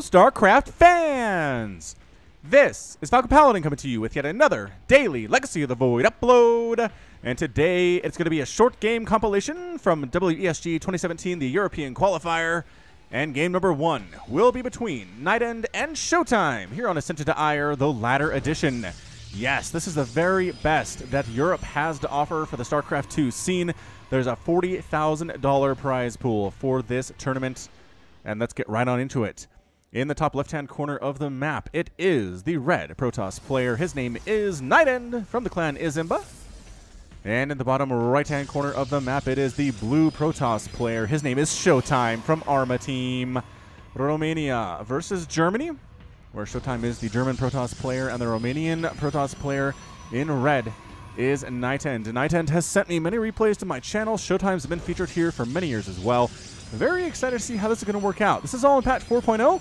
StarCraft fans! This is Falcon Paladin coming to you with yet another daily Legacy of the Void upload. And today it's going to be a short game compilation from WESG 2017, the European Qualifier. And game number 1 will be between NightEnD and ShoWTimE here on Ascension to Ire, the latter edition. Yes, this is the very best that Europe has to offer for the StarCraft 2 scene. There's a $40,000 prize pool for this tournament. And let's get right on into it. In the top left-hand corner of the map, it is the red Protoss player. His name is NightEnD from the clan Izimba. And in the bottom right-hand corner of the map, it is the blue Protoss player. His name is ShoWTimE from Arma Team. Romania versus Germany, where ShoWTimE is the German Protoss player, and the Romanian Protoss player in red is NightEnD. NightEnD has sent me many replays to my channel. ShoWTimE's been featured here for many years as well. Very excited to see how this is going to work out. This is all in patch 4.0,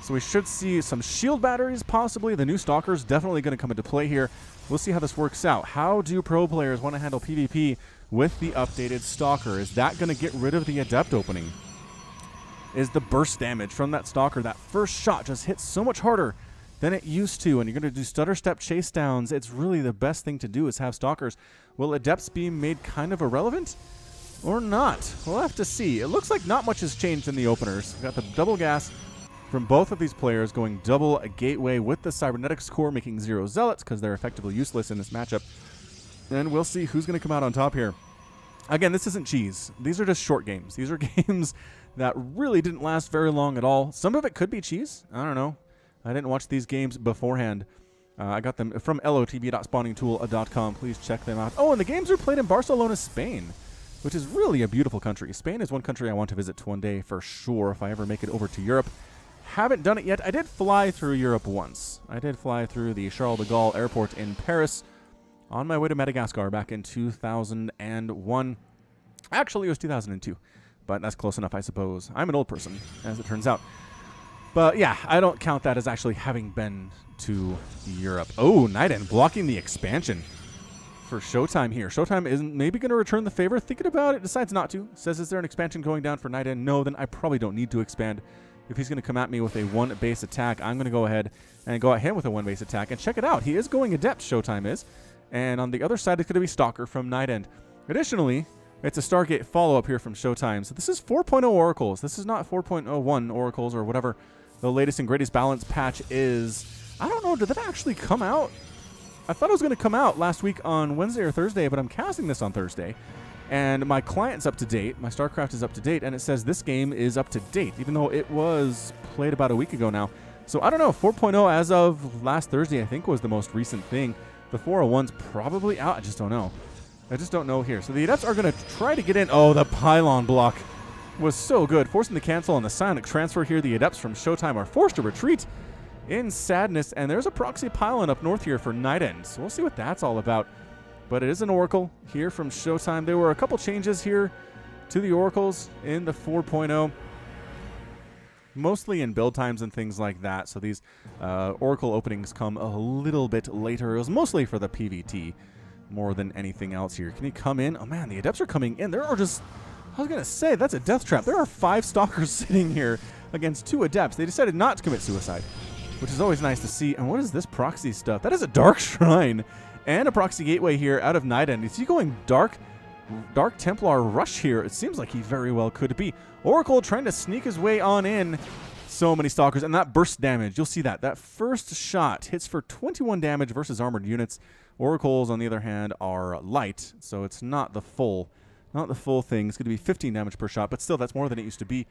so we should see some shield batteries possibly. The new Stalker's definitely going to come into play here. We'll see how this works out. How do pro players want to handle PvP with the updated Stalker? Is that going to get rid of the Adept opening? Is the burst damage from that Stalker, that first shot, just hits so much harder than it used to, and you're going to do stutter step chase downs? It's really the best thing to do is have Stalkers. Will Adepts be made kind of irrelevant? Or not? We'll have to see. It looks like not much has changed in the openers. We've got the double gas from both of these players going double a gateway with the cybernetics core, making 0 zealots because they're effectively useless in this matchup. And we'll see who's going to come out on top here. Again, this isn't cheese. These are just short games. These are games that really didn't last very long at all. Some of it could be cheese. I don't know. I didn't watch these games beforehand. I got them from lotv.spawningtool.com. Please check them out. Oh, and the games are played in Barcelona, Spain, which is really a beautiful country. Spain is one country I want to visit one day for sure if I ever make it over to Europe. Haven't done it yet. I did fly through Europe once. I did fly through the Charles de Gaulle airport in Paris on my way to Madagascar back in 2001. Actually, it was 2002, but that's close enough, I suppose. I'm an old person, as it turns out. But yeah, I don't count that as actually having been to Europe. Oh, NightEnD blocking the expansion for ShoWTimE here. ShoWTimE isn't maybe going to return the favor. Thinking about it, decides not to. Says, is there an expansion going down for NightEnD? No, then I probably don't need to expand. If he's going to come at me with a 1 base attack, I'm going to go ahead and go at him with a 1 base attack. And check it out. He is going Adept, ShoWTimE is. And on the other side, it's going to be Stalker from NightEnD. Additionally, it's a Stargate follow-up here from ShoWTimE. So this is 4.0 Oracles. This is not 4.01 Oracles or whatever the latest and greatest balance patch is. I don't know. Did that actually come out? I thought it was going to come out last week on Wednesday or Thursday, but I'm casting this on Thursday. And my client's up to date. My StarCraft is up to date, and it says this game is up to date, even though it was played about a week ago now. So I don't know. 4.0 as of last Thursday, I think, was the most recent thing. The 401's probably out. I just don't know. I just don't know here. So the Adepts are going to try to get in. Oh, the pylon block was so good. Forcing the cancel on the Psionic transfer here. The Adepts from ShoWTimE are forced to retreat in sadness, and there's a proxy pylon up north here for NightEnD. So we'll see what that's all about. But it is an Oracle here from ShoWTimE. There were a couple changes here to the Oracles in the 4.0, mostly in build times and things like that. So these Oracle openings come a little bit later. It was mostly for the PvT more than anything else here. Can he come in? Oh man, the Adepts are coming in. There are just, I was going to say, that's a death trap. There are 5 Stalkers sitting here against 2 Adepts. They decided not to commit suicide, which is always nice to see. And what is this proxy stuff? That is a Dark Shrine and a proxy gateway here out of NightEnD. Is he going Dark Templar Rush here? It seems like he very well could be. Oracle trying to sneak his way on in. So many Stalkers, and that burst damage, you'll see that. That first shot hits for 21 damage versus armored units. Oracles, on the other hand, are light, so it's not the full thing. It's going to be 15 damage per shot, but still, that's more than it used to be.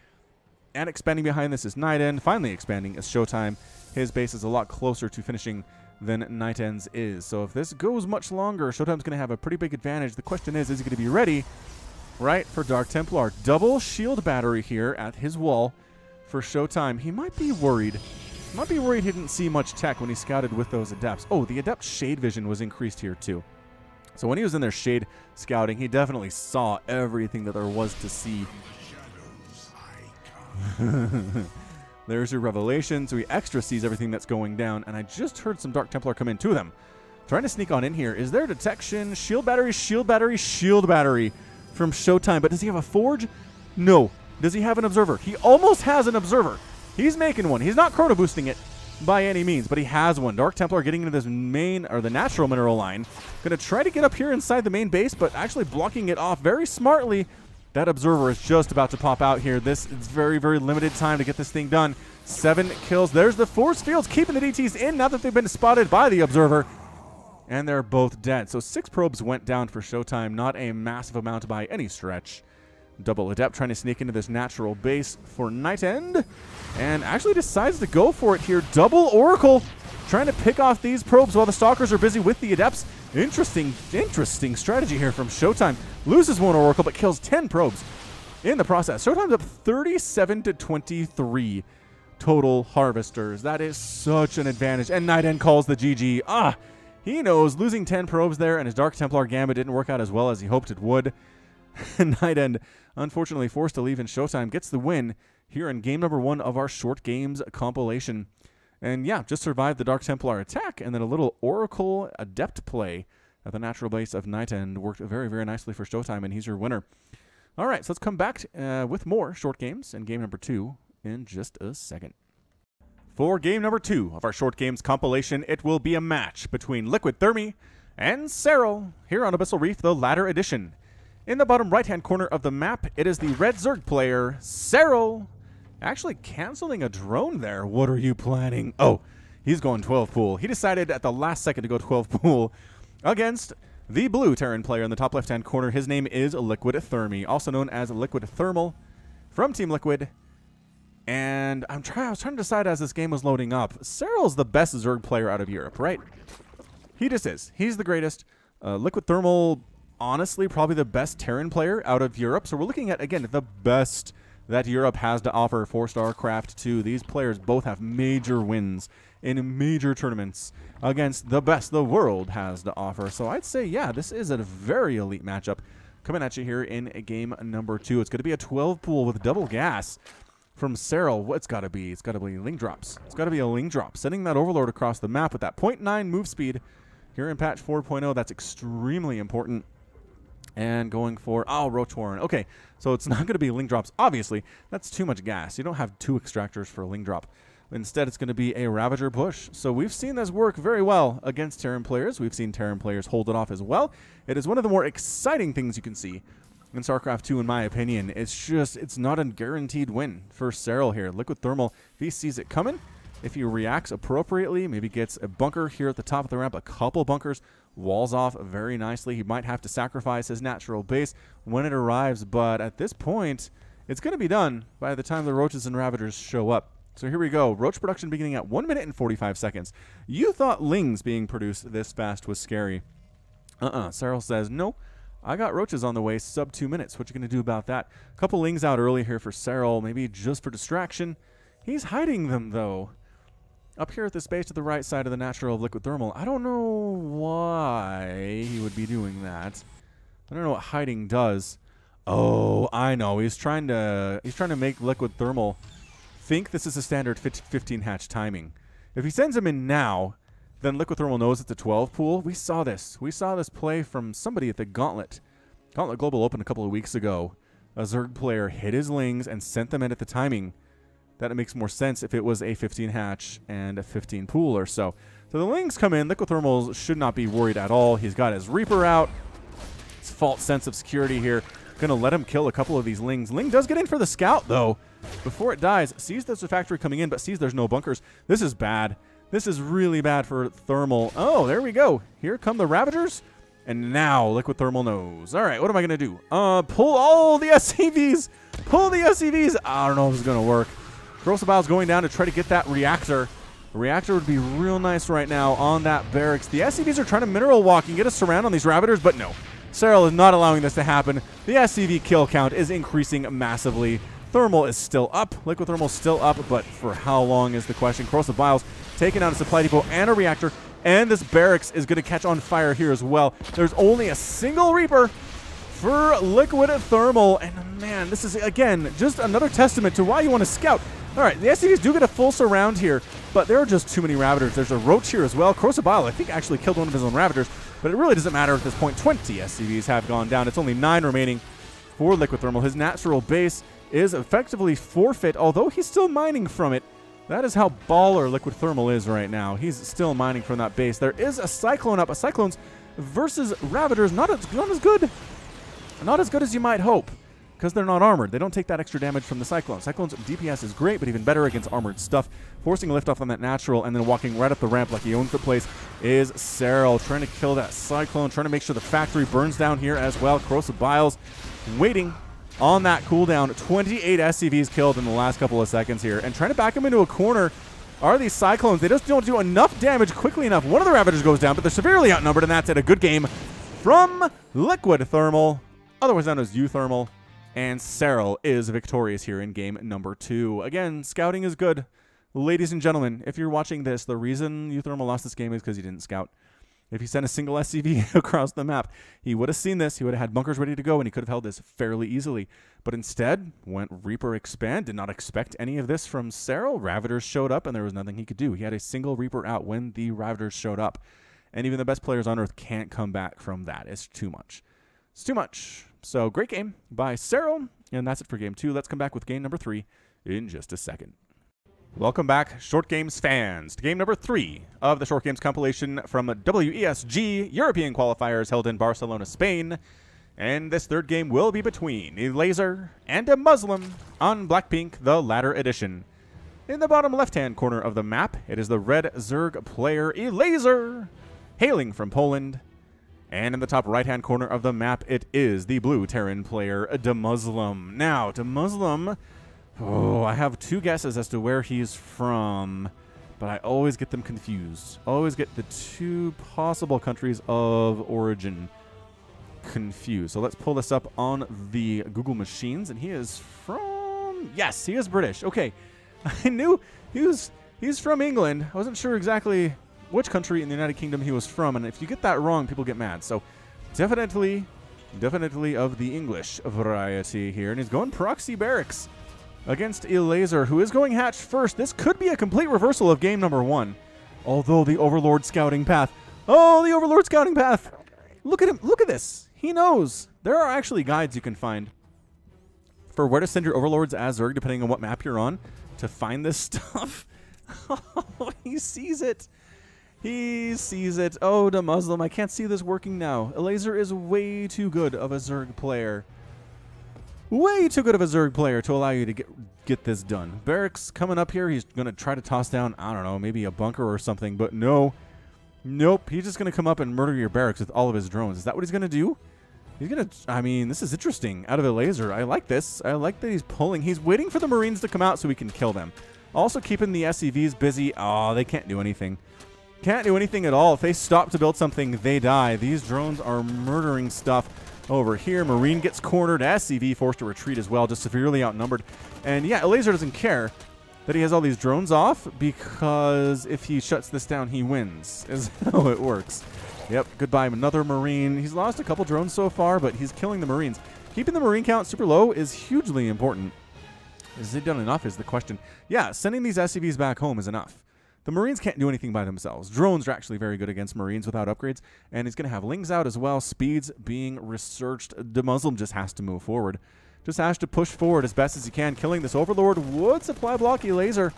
And expanding behind this is NightEnD. Finally expanding is ShoWTimE. His base is a lot closer to finishing than NightEnd's is. So if this goes much longer, ShoWTimE's going to have a pretty big advantage. The question is he going to be ready, right, for Dark Templar? Double shield battery here at his wall for ShoWTimE. He might be worried. He didn't see much tech when he scouted with those Adepts. Oh, the Adept shade vision was increased here too. So when he was in there shade scouting, he definitely saw everything that there was to see. There's your revelation, so he extra sees everything that's going down, and I just heard some Dark Templar come in, 2 of them. Trying to sneak on in here. Is there detection? Shield battery, shield battery, shield battery from ShoWTimE, but does he have a forge? No. Does he have an observer? He almost has an observer. He's making one. He's not chrono boosting it by any means, but he has one. Dark Templar getting into this main, or the natural mineral line. Going to try to get up here inside the main base, but actually blocking it off very smartly. That Observer is just about to pop out here. This is very, very limited time to get this thing done. 7 kills. There's the Force Fields keeping the DTs in now that they've been spotted by the Observer. And they're both dead. So 6 probes went down for ShoWTimE. Not a massive amount by any stretch. Double Adept trying to sneak into this natural base for NightEnD. And actually decides to go for it here. Double Oracle trying to pick off these probes while the Stalkers are busy with the Adepts. Interesting strategy here from ShoWTimE. Loses 1 Oracle but kills 10 probes in the process. ShoWTimE's up 37-23 total Harvesters. That is such an advantage. And NightEnD calls the GG. He knows losing 10 probes there, and his Dark Templar Gambit didn't work out as well as he hoped it would. NightEnD, unfortunately forced to leave, and ShoWTimE gets the win here in game number 1 of our short games compilation. And yeah, just survived the Dark Templar attack, and then a little Oracle Adept play at the natural base of NightEnD worked very, very nicely for ShoWTimE, and he's your winner. All right, so let's come back with more short games in game number 2 in just a second. For game number 2 of our short games compilation, it will be a match between uThermal and Serral here on Abyssal Reef, the Ladder Edition. In the bottom right-hand corner of the map, it is the red Zerg player, Serral. Actually canceling a drone there. What are you planning? Oh, he's going 12 pool. He decided at the last second to go 12 pool against the blue Terran player in the top left-hand corner. His name is uThermal, also known as uThermal from Team Liquid. And I was trying to decide as this game was loading up. Serral's the best Zerg player out of Europe, right? He just is. He's the greatest. uThermal, honestly, probably the best Terran player out of Europe. So we're looking at, again, the best that Europe has to offer for StarCraft 2. These players both have major wins in major tournaments against the best the world has to offer. So I'd say, yeah, this is a very elite matchup coming at you here in game number 2. It's going to be a 12 pool with double gas. From Serral, what's got to be? It's got to be Ling Drops. It's got to be a Ling Drop. Sending that Overlord across the map with that 0.9 move speed here in patch 4.0. That's extremely important. And going for, Roach Warren. Okay, so it's not going to be Ling Drops. Obviously, that's too much gas. You don't have 2 extractors for a Ling Drop. Instead, it's going to be a Ravager push. So we've seen this work very well against Terran players. We've seen Terran players hold it off as well. It is one of the more exciting things you can see in StarCraft 2, in my opinion. It's not a guaranteed win for Serral here. uThermal, if he sees it coming, if he reacts appropriately, maybe gets a bunker here at the top of the ramp, a couple bunkers, walls off very nicely. He might have to sacrifice his natural base when it arrives, but at this point, it's going to be done by the time the Roaches and Ravagers show up. So here we go. Roach production beginning at 1 minute and 45 seconds. You thought Lings being produced this fast was scary. Serral says, no. I got Roaches on the way, sub 2 minutes. What you going to do about that? A couple Lings out early here for Serral, maybe just for distraction. He's hiding them, though. Up here at this base to the right side of the natural of uThermal. I don't know why he would be doing that. I don't know what hiding does. Oh, I know. He's trying to make uThermal think this is a standard 15 hatch timing. If he sends him in now, then uThermal knows it's a 12 pool. We saw this. We saw this play from somebody at the Gauntlet Global Open a couple of weeks ago. A Zerg player hit his Lings and sent them in at the timing. That it makes more sense if it was a 15 hatch and a 15 pool or so. So the Lings come in. uThermal should not be worried at all. He's got his Reaper out. His false sense of security here. Gonna let him kill a couple of these Lings. Ling does get in for the scout, though. Before it dies, sees there's a factory coming in, but sees there's no bunkers. This is bad. This is really bad for Thermal. Oh, there we go. Here come the Ravagers. And now uThermal knows. All right, what am I going to do? Pull all the SCVs. Pull the SCVs. I don't know if it's going to work. Grosabile's going down to try to get that reactor. The reactor would be real nice right now on that barracks. The SCVs are trying to mineral walk and get a surround on these Ravagers, but no. Serral is not allowing this to happen. The SCV kill count is increasing massively. Thermal is still up. uThermal's still up, but for how long is the question? Grosabile's taking out a supply depot and a reactor, and this barracks is going to catch on fire here as well. There's only a single Reaper for uThermal, and man, this is, again, just another testament to why you want to scout. All right, the SCVs do get a full surround here, but there are just too many Ravagers. There's a Roach here as well. Grosabile, I think, actually killed one of his own Ravagers, but it really doesn't matter at this point. 20 SCVs have gone down. It's only 9 remaining for uThermal. His natural base is effectively forfeit, although he's still mining from it. That is how baller Liquid Thermal is right now. He's still mining from that base. There is a Cyclone up. A Cyclones versus Ravagers, not as good. Not as good as you might hope, because they're not armored. They don't take that extra damage from the Cyclone. Cyclone's DPS is great, but even better against armored stuff. Forcing a lift off on that natural and then walking right up the ramp like he owns the place is Serral, trying to kill that Cyclone, trying to make sure the factory burns down here as well. Corrosive Biles waiting on that cooldown. 28 SCVs killed in the last couple of seconds here, and trying to back him into a corner are these Cyclones. They just don't do enough damage quickly enough. One of the Ravagers goes down, but they're severely outnumbered, and that's it. A good game from Liquid Thermal, otherwise known as uThermal, and Serral is victorious here in game number 2. Again, scouting is good. Ladies and gentlemen, if you're watching this, the reason uThermal lost this game is because he didn't scout. If he sent a single SCV across the map, he would have seen this, he would have had bunkers ready to go, and he could have held this fairly easily. But instead, went Reaper Expand, did not expect any of this from Serral. Ravagers showed up, and there was nothing he could do. He had a single Reaper out when the Ravagers showed up. And even the best players on Earth can't come back from that. It's too much. It's too much. So, great game by Serral, and that's it for game 2. Let's come back with game number 3 in just a second. Welcome back, Short Games fans, to game number 3 of the Short Games compilation from WESG European Qualifiers held in Barcelona, Spain. And this third game will be between a Laser and a Muslim on Blackpink, the latter edition. In the bottom left-hand corner of the map, it is the red Zerg player, a Laser, hailing from Poland. And in the top right-hand corner of the map, it is the blue Terran player, a Muslim. Now, Muslim, oh, I have 2 guesses as to where he's from, but I always get them confused. Always get the 2 possible countries of origin confused. So let's pull this up on the Google machines, and he is from, yes, he is British. Okay, I knew he's from England. I wasn't sure exactly which country in the United Kingdom he was from, and if you get that wrong, people get mad. So definitely of the English variety here, and he's going proxy barracks against a Laser, who is going hatch first. This could be a complete reversal of game number 1, although the Overlord scouting path. Oh, the Overlord scouting path. Look at him. Look at this. He knows. There are actually guides you can find for where to send your Overlords as Zerg, depending on what map you're on, to find this stuff. Oh, he sees it. He sees it. Oh, the Muslim. I can't see this working now. A Laser is way too good of a Zerg player. Way too good of a Zerg player to allow you to get this done. Barracks coming up here. He's going to try to toss down, I don't know, maybe a bunker or something, but no. Nope. He's just going to come up and murder your barracks with all of his drones. Is that what he's going to do? He's going to, I mean, this is interesting. Out of a Laser. I like this. I like that he's pulling. He's waiting for the Marines to come out so he can kill them. Also keeping the SCVs busy. Oh, they can't do anything. Can't do anything at all. If they stop to build something, they die. These drones are murdering stuff over here. Marine gets cornered. SCV forced to retreat as well, just severely outnumbered. And yeah, a Laser doesn't care that he has all these drones off, because if he shuts this down, he wins, is how it works. Yep, goodbye, another Marine. He's lost a couple drones so far, but he's killing the Marines. Keeping the Marine count super low is hugely important. Has he done enough is the question. Yeah, sending these SCVs back home is enough. The Marines can't do anything by themselves. Drones are actually very good against Marines without upgrades, and he's going to have Lings out as well. Speeds being researched. The Muslim just has to move forward. Just has to push forward as best as he can. Killing this Overlord would supply block a Laser.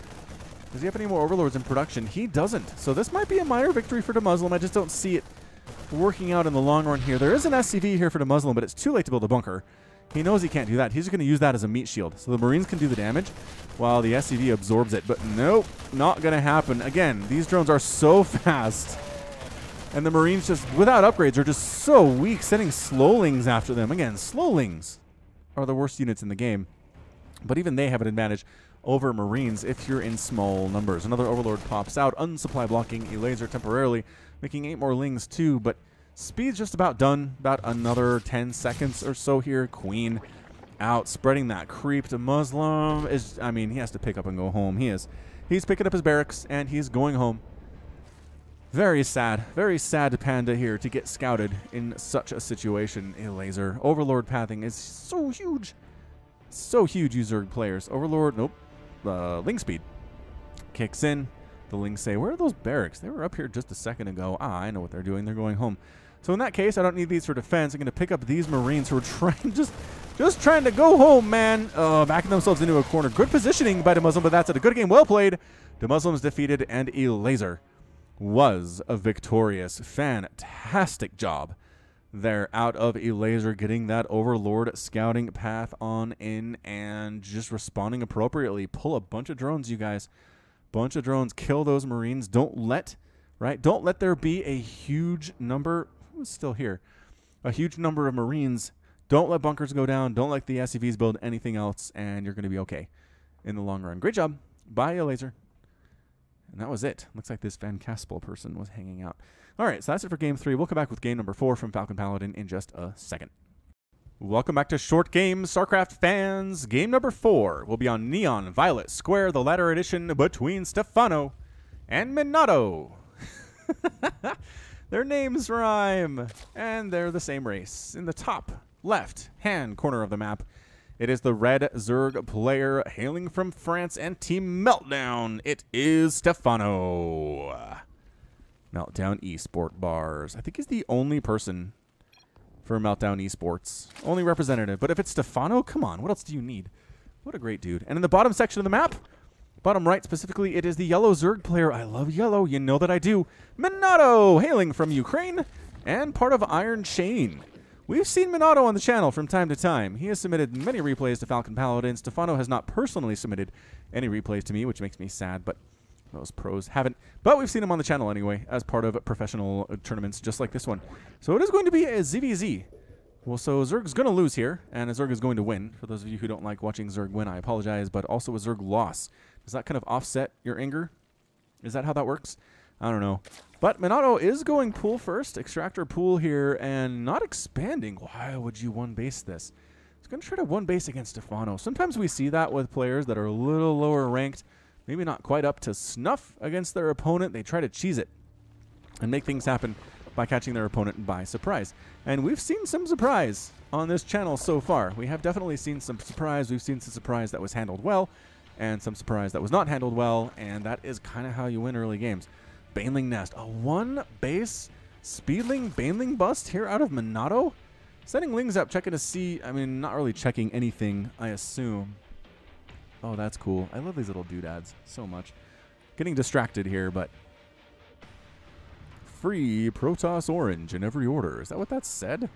Does he have any more Overlords in production? He doesn't. So this might be a minor victory for the Muslim. I just don't see it working out in the long run here. There is an SCV here for the Muslim, but it's too late to build a bunker. He knows he can't do that. He's just going to use that as a meat shield. So the Marines can do the damage while the SCV absorbs it. But nope, not going to happen. Again, these drones are so fast. And the Marines just, without upgrades, are just so weak, sending Slowlings after them. Again, Slowlings are the worst units in the game. But even they have an advantage over Marines if you're in small numbers. Another Overlord pops out, unsupply blocking a Laser temporarily, making 8 more Lings too. But speed's just about done. About another 10 seconds or so here. Queen out, spreading that creep to Muslim. Is, I mean, he has to pick up and go home. He's picking up his barracks, and he's going home. Very sad Panda here to get scouted in such a situation. A Laser. Overlord pathing is so huge. So huge, you Zerg players. Overlord, nope. Ling speed kicks in. The Lings say, where are those barracks? They were up here just a second ago. Ah, I know what they're doing. They're going home. So in that case, I don't need these for defense. I'm going to pick up these Marines who are trying, just trying to go home, man. Backing themselves into a corner. Good positioning by the Muslim, but that's it. A good game, well played. The Muslims defeated, and Elaser was a victorious. Fantastic job there out of Elaser, getting that Overlord scouting path on in and just responding appropriately. Pull a bunch of drones, you guys. Bunch of drones. Kill those Marines. Don't let there be a huge number. Who's still here? A huge number of Marines. Don't let bunkers go down. Don't let the SCVs build anything else, and you're going to be okay in the long run. Great job. Bye, Elaser. And that was it. Looks like this Van Caspel person was hanging out. All right, so that's it for Game 3. We'll come back with Game number 4 from Falcon Paladin in just a second. Welcome back to Short Games, StarCraft fans. Game number 4 will be on Neon Violet Square, the ladder edition between Stefano and Minato. Their names rhyme, and they're the same race. In the top left-hand corner of the map, it is the red Zerg player hailing from France and Team Meltdown. It is Stefano. Meltdown Esport Bars. I think he's the only person for Meltdown Esports. Only representative. But if it's Stefano, come on. What else do you need? What a great dude. And in the bottom section of the map, bottom right specifically, it is the yellow Zerg player. I love yellow. You know that I do. Minato, hailing from Ukraine and part of Iron Chain. We've seen Minato on the channel from time to time. He has submitted many replays to Falcon Paladin. Stefano has not personally submitted any replays to me, which makes me sad, but most pros haven't. But we've seen him on the channel anyway as part of professional tournaments just like this one. So it is going to be a ZVZ. Well, so Zerg's going to lose here, and Zerg is going to win. For those of you who don't like watching Zerg win, I apologize, but also a Zerg loss. Does that kind of offset your anger? Is that how that works? I don't know. But Minato is going pool first. Extractor pool here and not expanding. Why would you one base this? He's going to try to one base against Stefano. Sometimes we see that with players that are a little lower ranked, maybe not quite up to snuff against their opponent. They try to cheese it and make things happen by catching their opponent by surprise. And we've seen some surprise on this channel so far. We have definitely seen some surprise. We've seen some surprise that was handled well and some surprise that was not handled well, and that is kind of how you win early games. Baneling Nest. A one base Speedling Baneling bust here out of Minato. Setting Lings up, checking to see. I mean, not really checking anything, I assume. Oh, that's cool. I love these little doodads so much. Getting distracted here, but free Protoss Orange in every order. Is that what that said?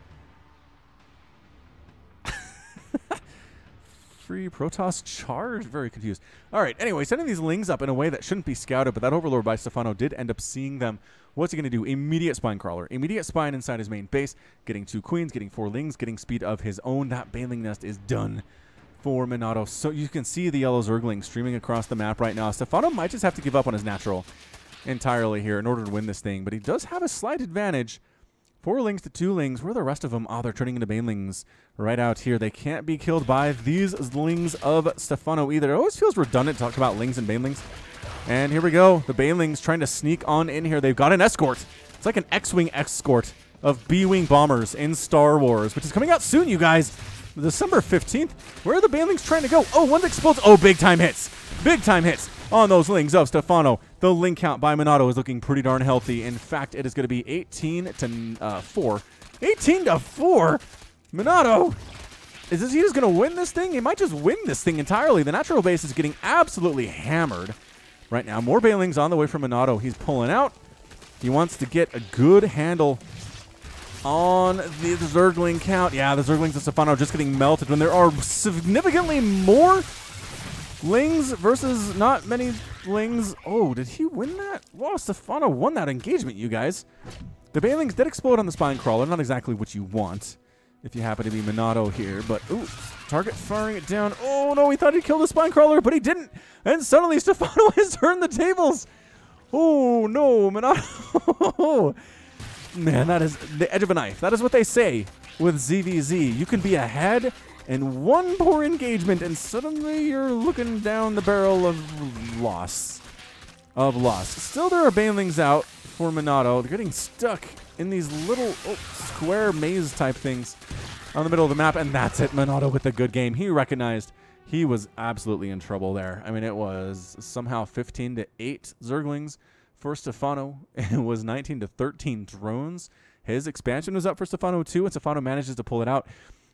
Free Protoss Charge? Very confused. All right, anyway, setting these Lings up in a way that shouldn't be scouted, but that Overlord by Stefano did end up seeing them. What's he going to do? Immediate Spine Crawler. Immediate Spine inside his main base, getting 2 Queens, getting 4 Lings, getting speed of his own. That Baneling Nest is done for Minato. So you can see the yellow Zergling streaming across the map right now. Stefano might just have to give up on his natural entirely here in order to win this thing, but he does have a slight advantage. 4 Lings to 2 Lings. Where are the rest of them? Oh, they're turning into Banelings right out here. They can't be killed by these Lings of Stefano either. It always feels redundant to talk about Lings and Banelings. And here we go. The Banelings trying to sneak on in here. They've got an escort. It's like an X-Wing escort of B-Wing bombers in Star Wars, which is coming out soon, you guys. December 15th. Where are the Banelings trying to go? Oh, one that explodes. Oh, big time hits. Big time hits on those Lings of Stefano. The Ling count by Minato is looking pretty darn healthy. In fact, it is going to be 18 to 4. 18 to 4? Minato, is he just going to win this thing? He might just win this thing entirely. The natural base is getting absolutely hammered right now. More Banelings on the way from Minato. He's pulling out. He wants to get a good handle on the Zergling count. Yeah, the Zerglings of Stefano just getting melted when there are significantly more Lings versus not many Lings. Oh, did he win that? Wow, Stefano won that engagement, you guys. The Banelings did explode on the Spine Crawler. Not exactly what you want if you happen to be Minato here. But, ooh, target firing it down. Oh, no, he thought he'd kill the Spine Crawler, but he didn't. And suddenly Stefano has turned the tables. Oh, no, Minato. Man, that is the edge of a knife. That is what they say with ZVZ. You can be ahead in one poor engagement, and suddenly you're looking down the barrel of loss. Still, there are Banelings out for Minato. They're getting stuck in these little square maze-type things on the middle of the map, and that's it. Minato with a good game. He recognized he was absolutely in trouble there. I mean, it was somehow 15 to 8 Zerglings for Stefano. It was 19 to 13 drones. His expansion was up for Stefano too, and Stefano manages to pull it out.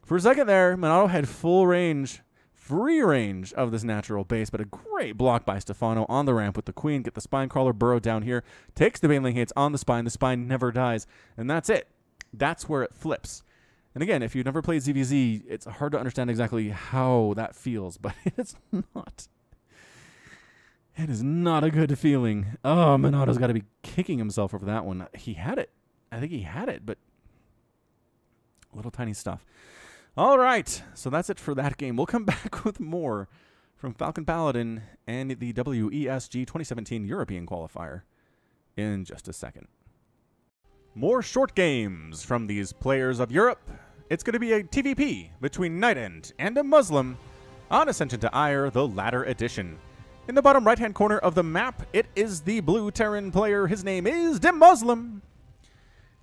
For a second there, Minato had full range, free range of this natural base, but a great block by Stefano on the ramp with the queen. Get the spine crawler burrow down here. Takes the baneling hits on the spine. The spine never dies. And that's it. That's where it flips. And again, if you've never played ZVZ, it's hard to understand exactly how that feels, but it's not. It is not a good feeling. Oh, Minato's got to be kicking himself over that one. He had it. I think he had it, but little tiny stuff. All right, so that's it for that game. We'll come back with more from Falcon Paladin and the WESG 2017 European Qualifier in just a second. More short games from these players of Europe. It's going to be a TVP between NightEnD and a Muslim on Ascension to Ire, the Ladder Edition. In the bottom right-hand corner of the map, it is the blue Terran player. His name is Muslim.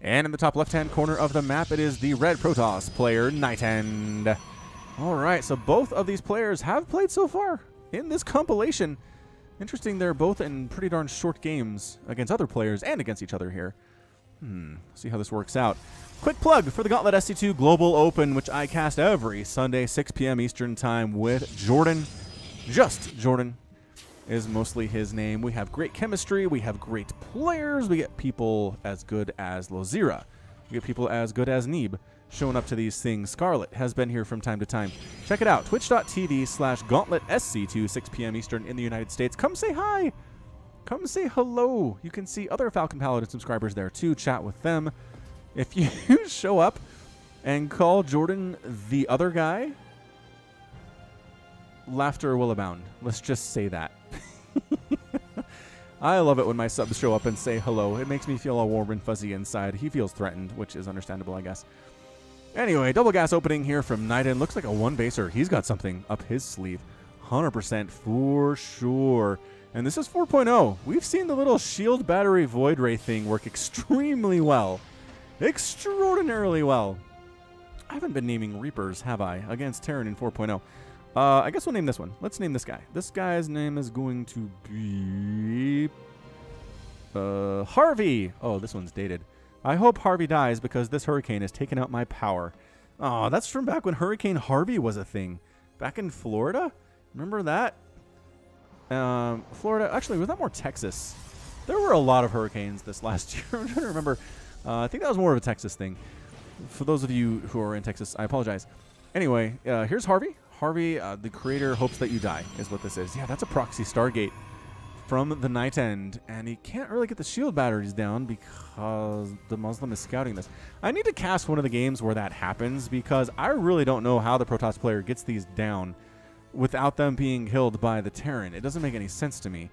And in the top left-hand corner of the map, it is the red Protoss player, NightEnD. All right, so both of these players have played so far in this compilation. Interesting, they're both in pretty darn short games against other players and against each other here. See how this works out. Quick plug for the Gauntlet SC2 Global Open, which I cast every Sunday, 6 p.m. Eastern Time with Jordan. Just Jordan is mostly his name. We have great chemistry. We have great players. We get people as good as Lozira. We get people as good as Neeb showing up to these things. Scarlet has been here from time to time. Check it out. Twitch.tv/GauntletSC2, 6 p.m. Eastern in the United States. Come say hi. Come say hello. You can see other Falcon Paladin subscribers there too. Chat with them. If you show up and call Jordan the other guy, laughter will abound. Let's just say that. I love it when my subs show up and say hello. It makes me feel all warm and fuzzy inside. He feels threatened, which is understandable, I guess. Anyway, double gas opening here from NightEnD. Looks like a one-baser. He's got something up his sleeve. 100% for sure. And this is 4.0. We've seen the little shield battery void ray thing work extremely well. Extraordinarily well. I haven't been naming Reapers, have I, against Terran in 4.0. I guess we'll name this one. Let's name this guy. This guy's name is going to be Harvey. Oh, this one's dated. I hope Harvey dies because this hurricane has taken out my power. Oh, that's from back when Hurricane Harvey was a thing. Back in Florida? Remember that? Florida. Actually, was that more Texas? There were a lot of hurricanes this last year. I'm trying to remember. I think that was more of a Texas thing. For those of you who are in Texas, I apologize. Anyway, here's Harvey. Harvey, the creator hopes that you die, is what this is. Yeah, that's a proxy Stargate from the NightEnD, and he can't really get the shield batteries down because the Muslim is scouting this. I need to cast one of the games where that happens because I really don't know how the Protoss player gets these down without them being killed by the Terran. It doesn't make any sense to me.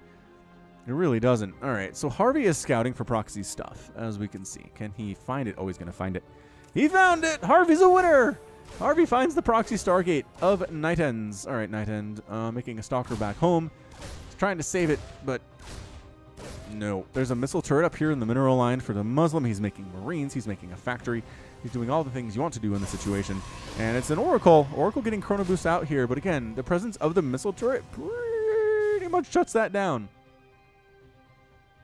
It really doesn't. All right, so Harvey is scouting for proxy stuff, as we can see. Can he find it? Oh, he's going to find it. He found it! Harvey's a winner! Harvey finds the proxy Stargate of NightEnd's. All right, NightEnD making a stalker back home. He's trying to save it, but no. There's a missile turret up here in the mineral line for the Muslim. He's making Marines. He's making a factory. He's doing all the things you want to do in the situation. And it's an Oracle. Oracle getting Chrono Boost out here. But again, the presence of the missile turret pretty much shuts that down.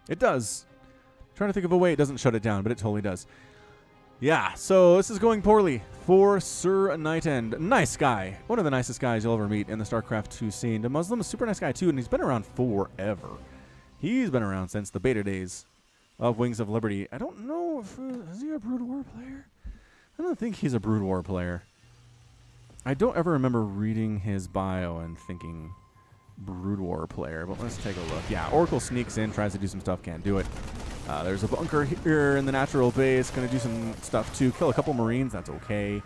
It does. I'm trying to think of a way it doesn't shut it down, but it totally does. Yeah, so this is going poorly for Sir NightEnD. Nice guy. One of the nicest guys you'll ever meet in the StarCraft 2 scene. The Muslim is a super nice guy, too, and he's been around forever. He's been around since the beta days of Wings of Liberty. I don't know if... is he a Brood War player? I don't think he's a Brood War player. I don't ever remember reading his bio and thinking Brood War player, but let's take a look. Yeah, Oracle sneaks in, tries to do some stuff, can't do it. There's a bunker here in the natural base. Going to do some stuff too. Kill a couple Marines. That's okay.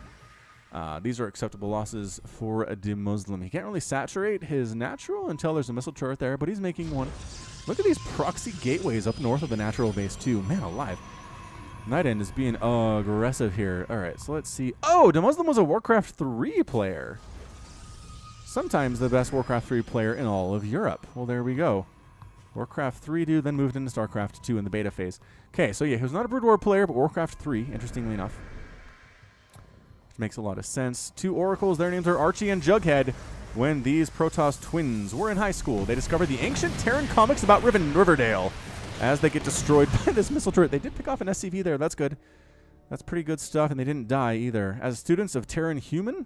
These are acceptable losses for the Muslim. He can't really saturate his natural until there's a missile turret there, but he's making one. Look at these proxy gateways up north of the natural base too. Man alive. NightEnD is being aggressive here. All right, so let's see. Oh, the Muslim was a Warcraft 3 player. Sometimes the best Warcraft 3 player in all of Europe. Well, there we go. Warcraft 3 dude, then moved into StarCraft 2 in the beta phase. Okay, so yeah, he was not a Brood War player, but Warcraft 3, interestingly enough. Which makes a lot of sense. Two Oracles, their names are Archie and Jughead. When these Protoss twins were in high school, they discovered the ancient Terran comics about Riverdale as they get destroyed by this missile turret. They did pick off an SCV there, that's good. That's pretty good stuff, and they didn't die either. As students of Terran Human,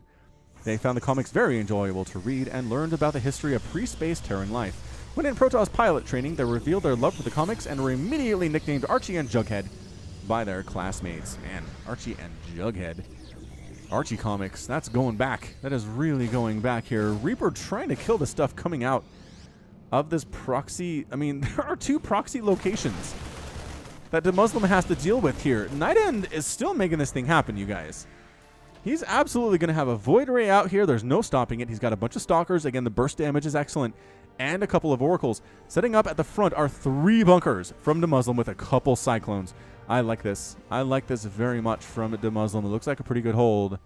they found the comics very enjoyable to read and learned about the history of pre-space Terran life. When in Protoss pilot training, they revealed their love for the comics and were immediately nicknamed Archie and Jughead by their classmates. Man, Archie and Jughead. Archie comics, that's going back. That is really going back here. Reaper trying to kill the stuff coming out of this proxy. I mean, there are 2 proxy locations that the Muslim has to deal with here. NightEnD is still making this thing happen, you guys. He's absolutely going to have a Void Ray out here. There's no stopping it. He's got a bunch of Stalkers. Again, the burst damage is excellent. And a couple of Oracles. Setting up at the front are 3 bunkers from the Muslim with a couple Cyclones. I like this. I like this very much from the Muslim. It looks like a pretty good hold.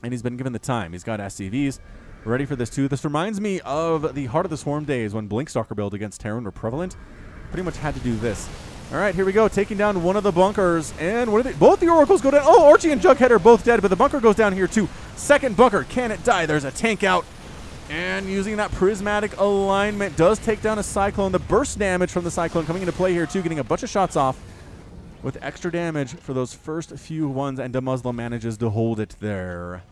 And he's been given the time. He's got SCVs ready for this too. This reminds me of the Heart of the Swarm days when Blink Stalker build against Terran were prevalent. Pretty much had to do this. All right, here we go. Taking down one of the bunkers. And what are they? Both the Oracles go down. Oh, Archie and Jughead are both dead, but the bunker goes down here too. Second bunker. Can it die? There's a tank out. And using that prismatic alignment does take down a Cyclone. The burst damage from the Cyclone coming into play here too, getting a bunch of shots off with extra damage for those first few ones, and the Muslim manages to hold it there.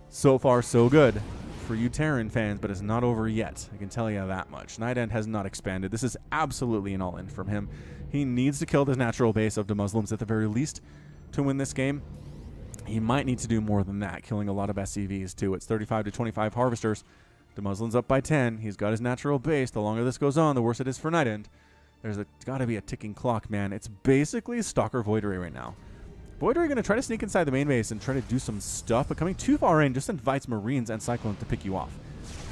So far, so good for you Terran fans, but it's not over yet. I can tell you that much. NightEnD has not expanded. This is absolutely an all-in from him. He needs to kill the natural base of the Muslims at the very least to win this game. He might need to do more than that, killing a lot of SCVs too. It's 35 to 25 harvesters. The Muslim's up by 10. He's got his natural base. The longer this goes on, the worse it is for NightEnD. There's got to be a ticking clock, man. It's basically Stalker Void Ray right now. Void Ray going to try to sneak inside the main base and try to do some stuff, but coming too far in just invites Marines and Cyclones to pick you off.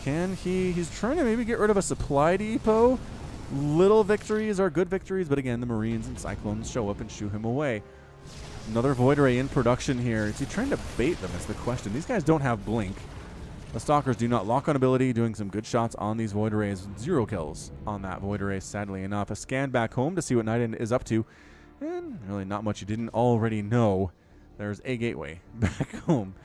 Can he? He's trying to maybe get rid of a supply depot. Little victories are good victories, but again, the Marines and Cyclones show up and shoo him away. Another Void Ray in production here. Is he trying to bait them is the question. These guys don't have Blink. The Stalkers do not lock on ability, doing some good shots on these Void Rays. 0 kills on that Void Ray, sadly enough. A scan back home to see what NightEnD is up to. And really not much you didn't already know. There's a gateway back home.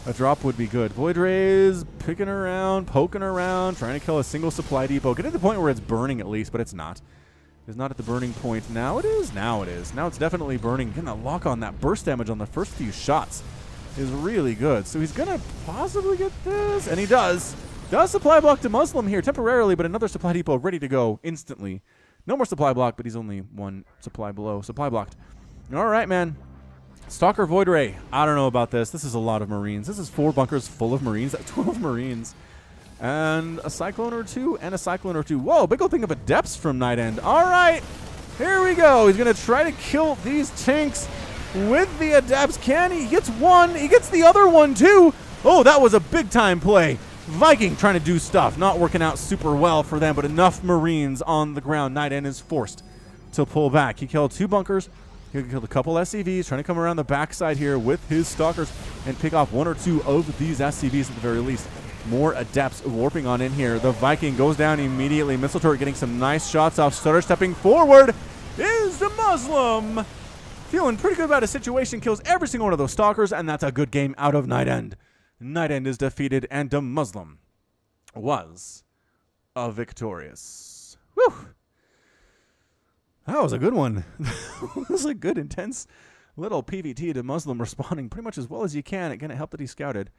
A drop would be good. Void Rays picking around, poking around, trying to kill a single supply depot. Getting to the point where it's burning at least, but it's not. It's not at the burning point. Now it is. Now it is. Now it's definitely burning. Getting a lock on that burst damage on the first few shots is really good. So he's going to possibly get this. And he does. Does supply block to Muslim here temporarily, but another supply depot ready to go instantly. No more supply block, but he's only 1 supply below. Supply blocked. All right, man. Stalker Void Ray. I don't know about this. This is a lot of Marines. This is 4 bunkers full of Marines. 12 Marines. And a Cyclone or 2 and a Cyclone or 2. Whoa, big old thing of Adepts from NightEnD. All right. Here we go. He's going to try to kill these tanks with the Adepts. Can he? He gets 1. He gets the other one, too. Oh, that was a big-time play. Viking trying to do stuff. Not working out super well for them, but enough Marines on the ground. NightEnD is forced to pull back. He killed 2 bunkers. He killed a couple SCVs, trying to come around the backside here with his Stalkers and pick off 1 or 2 of these SCVs at the very least. More Adepts warping on in here. The Viking goes down immediately. Missile turret getting some nice shots off. Stutter stepping forward is the Muslim. Feeling pretty good about his situation. Kills every single one of those Stalkers, and that's a good game out of NightEnD. NightEnD is defeated, and the Muslim was victorious. Whew. That was a good one. That was a good, intense little PVT to Muslim responding pretty much as well as you can. Again, it helped that he scouted.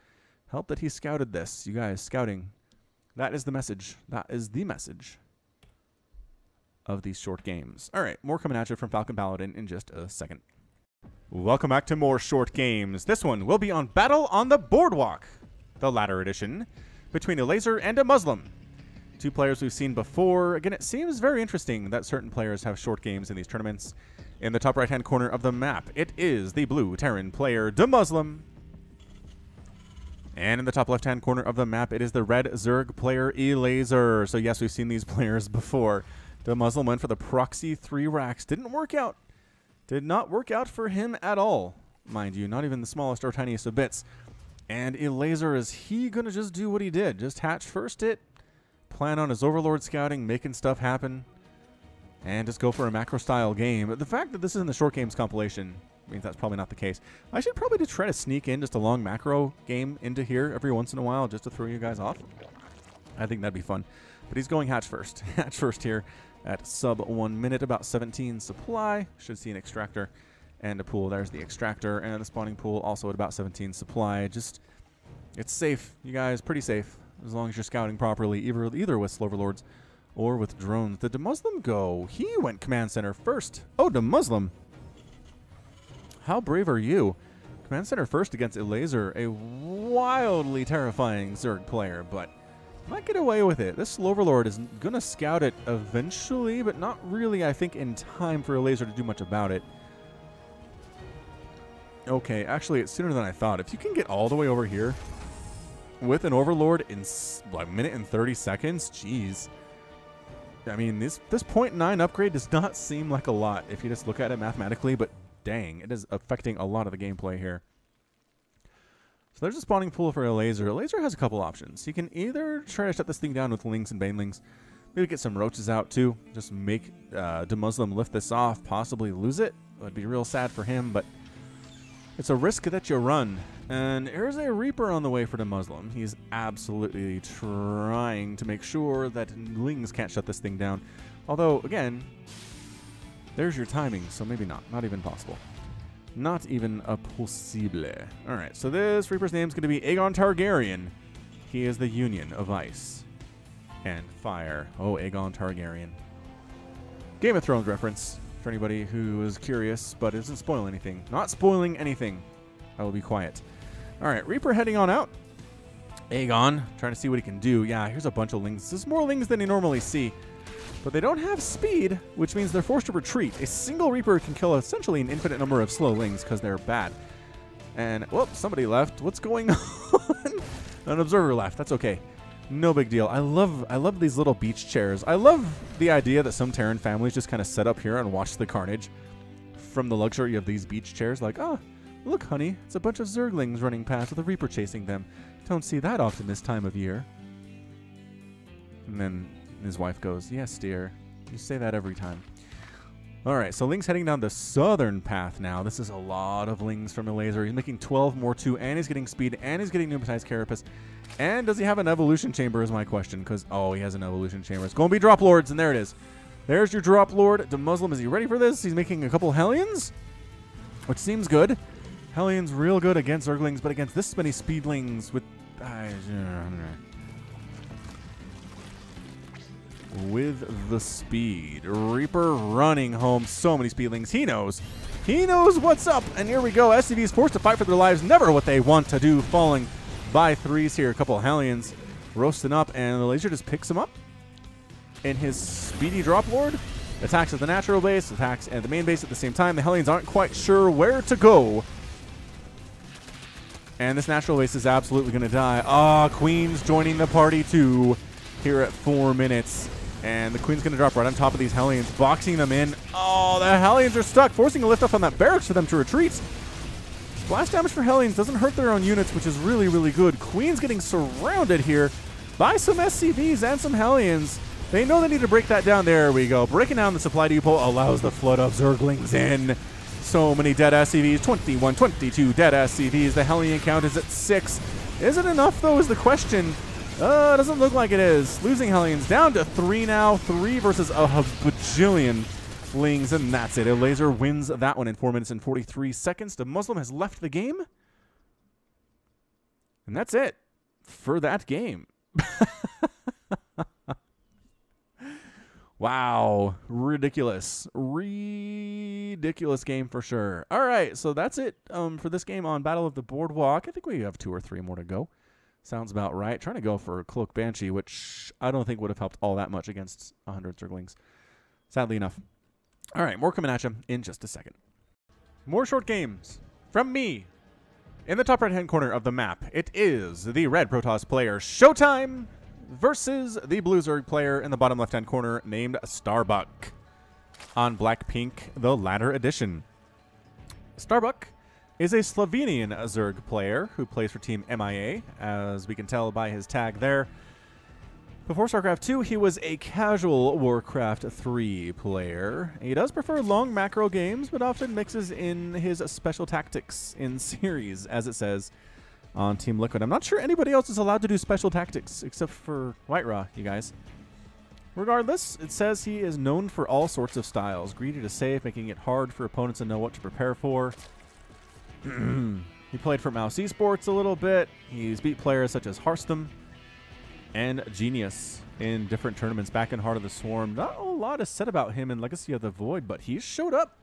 Helped that he scouted this. You guys, scouting. That is the message. That is the message of these short games. All right, more coming at you from Falcon Paladin in just a second. Welcome back to more short games. This one will be on Battle on the Boardwalk, the latter edition, between a laser and a Muslim. 2 players we've seen before. Again, it seems very interesting that certain players have short games in these tournaments. In the top right-hand corner of the map, it is the blue Terran player, the Muslim. And in the top left-hand corner of the map, it is the red Zerg player, Elaser. So yes, we've seen these players before. The Muslim went for the proxy 3 racks. Didn't work out. Did not work out for him at all, mind you. Not even the smallest or tiniest of bits. And Elaser, is he going to just do what he did? Just hatch first it, plan on his Overlord scouting, making stuff happen, and just go for a macro-style game. But the fact that this is in the short games compilation means that's probably not the case. I should probably just try to sneak in just a long macro game into here every once in a while just to throw you guys off. I think that'd be fun. But he's going hatch first. Hatch first here at sub 1 minute, about 17 supply. Should see an extractor and a pool. There's the extractor and the spawning pool, also at about 17 supply. Just, it's safe, you guys, pretty safe, as long as you're scouting properly, either with Sloverlords or with drones. Did the Muslim go? He went command center first. Oh, the Muslim. How brave are you? Command center first against a laser, a wildly terrifying Zerg player, but might get away with it. This Sloverlord is going to scout it eventually, but not really, I think, in time for a laser to do much about it. Okay, actually, it's sooner than I thought. If you can get all the way over here with an Overlord in like a minute and 30 seconds, jeez. I mean, this 0.9 upgrade does not seem like a lot if you just look at it mathematically, but dang, it is affecting a lot of the gameplay here. So there's a spawning pool for a laser. A laser has a couple options. You can either try to shut this thing down with Lings and Banelings, maybe get some roaches out too, just make the Muslim lift this off, possibly lose it. It would be real sad for him, but it's a risk that you run. And here's a Reaper on the way for the Muslim. He's absolutely trying to make sure that Lings can't shut this thing down. Although, again, there's your timing, so maybe not. Not even possible. Not even a possible. Alright, so this Reaper's name is going to be Aegon Targaryen. He is the union of ice and fire. Oh, Aegon Targaryen. Game of Thrones reference for anybody who is curious, but it doesn't spoil anything. Not spoiling anything. I will be quiet. Alright, Reaper heading on out. Aegon, trying to see what he can do. Yeah, here's a bunch of Lings. This is more Lings than you normally see. But they don't have speed, which means they're forced to retreat. A single Reaper can kill essentially an infinite number of slow Lings because they're bad. And, whoop, somebody left. What's going on? An observer left. That's okay. No big deal. I love these little beach chairs. I love the idea that some Terran families just kind of set up here and watch the carnage from the luxury of these beach chairs. Like, oh, look, honey, it's a bunch of Zerglings running past with a Reaper chasing them. Don't see that often this time of year. And then his wife goes, yes, dear. You say that every time. All right, so Ling's heading down the southern path now. This is a lot of Lings from a laser. He's making 12 more too, and he's getting speed, and he's getting pneumatized carapace. And does he have an evolution chamber is my question, because, oh, he has an evolution chamber. It's going to be drop lords, and there it is. There's your drop lord. The Muslim, is he ready for this? He's making a couple Hellions, which seems good. Hellions real good against Zerglings, but against this many speedlings with the speed. Reaper running home so many speedlings. He knows. He knows what's up. And here we go. SCV is forced to fight for their lives. Never what they want to do. Falling by threes here. A couple of Hellions roasting up. And the laser just picks him up in his speedy drop lord. Attacks at the natural base. Attacks at the main base at the same time. The Hellions aren't quite sure where to go. And this natural base is absolutely going to die. Ah, Queen's joining the party too here at 4 minutes. And the Queen's going to drop right on top of these Hellions, boxing them in. Oh, the Hellions are stuck, forcing a lift off on that barracks for them to retreat. Splash damage for Hellions doesn't hurt their own units, which is really, really good. Queen's getting surrounded here by some SCVs and some Hellions. They know they need to break that down. There we go. Breaking down the supply depot allows the flood of Zerglings in. So many dead SCVs, 21, 22 dead SCVs. The Hellion count is at 6. Is it enough, though, is the question. Doesn't look like it is. Losing Hellions down to 3 now. 3 versus a bajillion Lings, and that's it. A laser wins that one in 4 minutes and 43 seconds. The Muslim has left the game. And that's it for that game. Wow. Ridiculous. Ridiculous game for sure. All right, so that's it for this game on Battle of the Boardwalk. I think we have 2 or 3 more to go. Sounds about right. Trying to go for Cloak Banshee, which I don't think would have helped all that much against 100 Zerglings. Sadly enough. All right, more coming at you in just a second. More short games from me. In the top right-hand corner of the map, it is the red Protoss player ShoWTimE versus the blue Zerg player in the bottom left-hand corner named Starbuck on Blackpink, the latter edition. Starbuck is a Slovenian Zerg player who plays for Team MIA, as we can tell by his tag there. Before StarCraft 2, he was a casual Warcraft 3 player. He does prefer long macro games, but often mixes in his special tactics in series, as it says on Team Liquid. I'm not sure anybody else is allowed to do special tactics, except for White Raw, you guys. Regardless, it says he is known for all sorts of styles. Greedy to save, making it hard for opponents to know what to prepare for. He played for Mouse Esports a little bit. He's beat players such as ShoWTimE and Genius in different tournaments back in Heart of the Swarm. Not a lot is said about him in Legacy of the Void, but he showed up.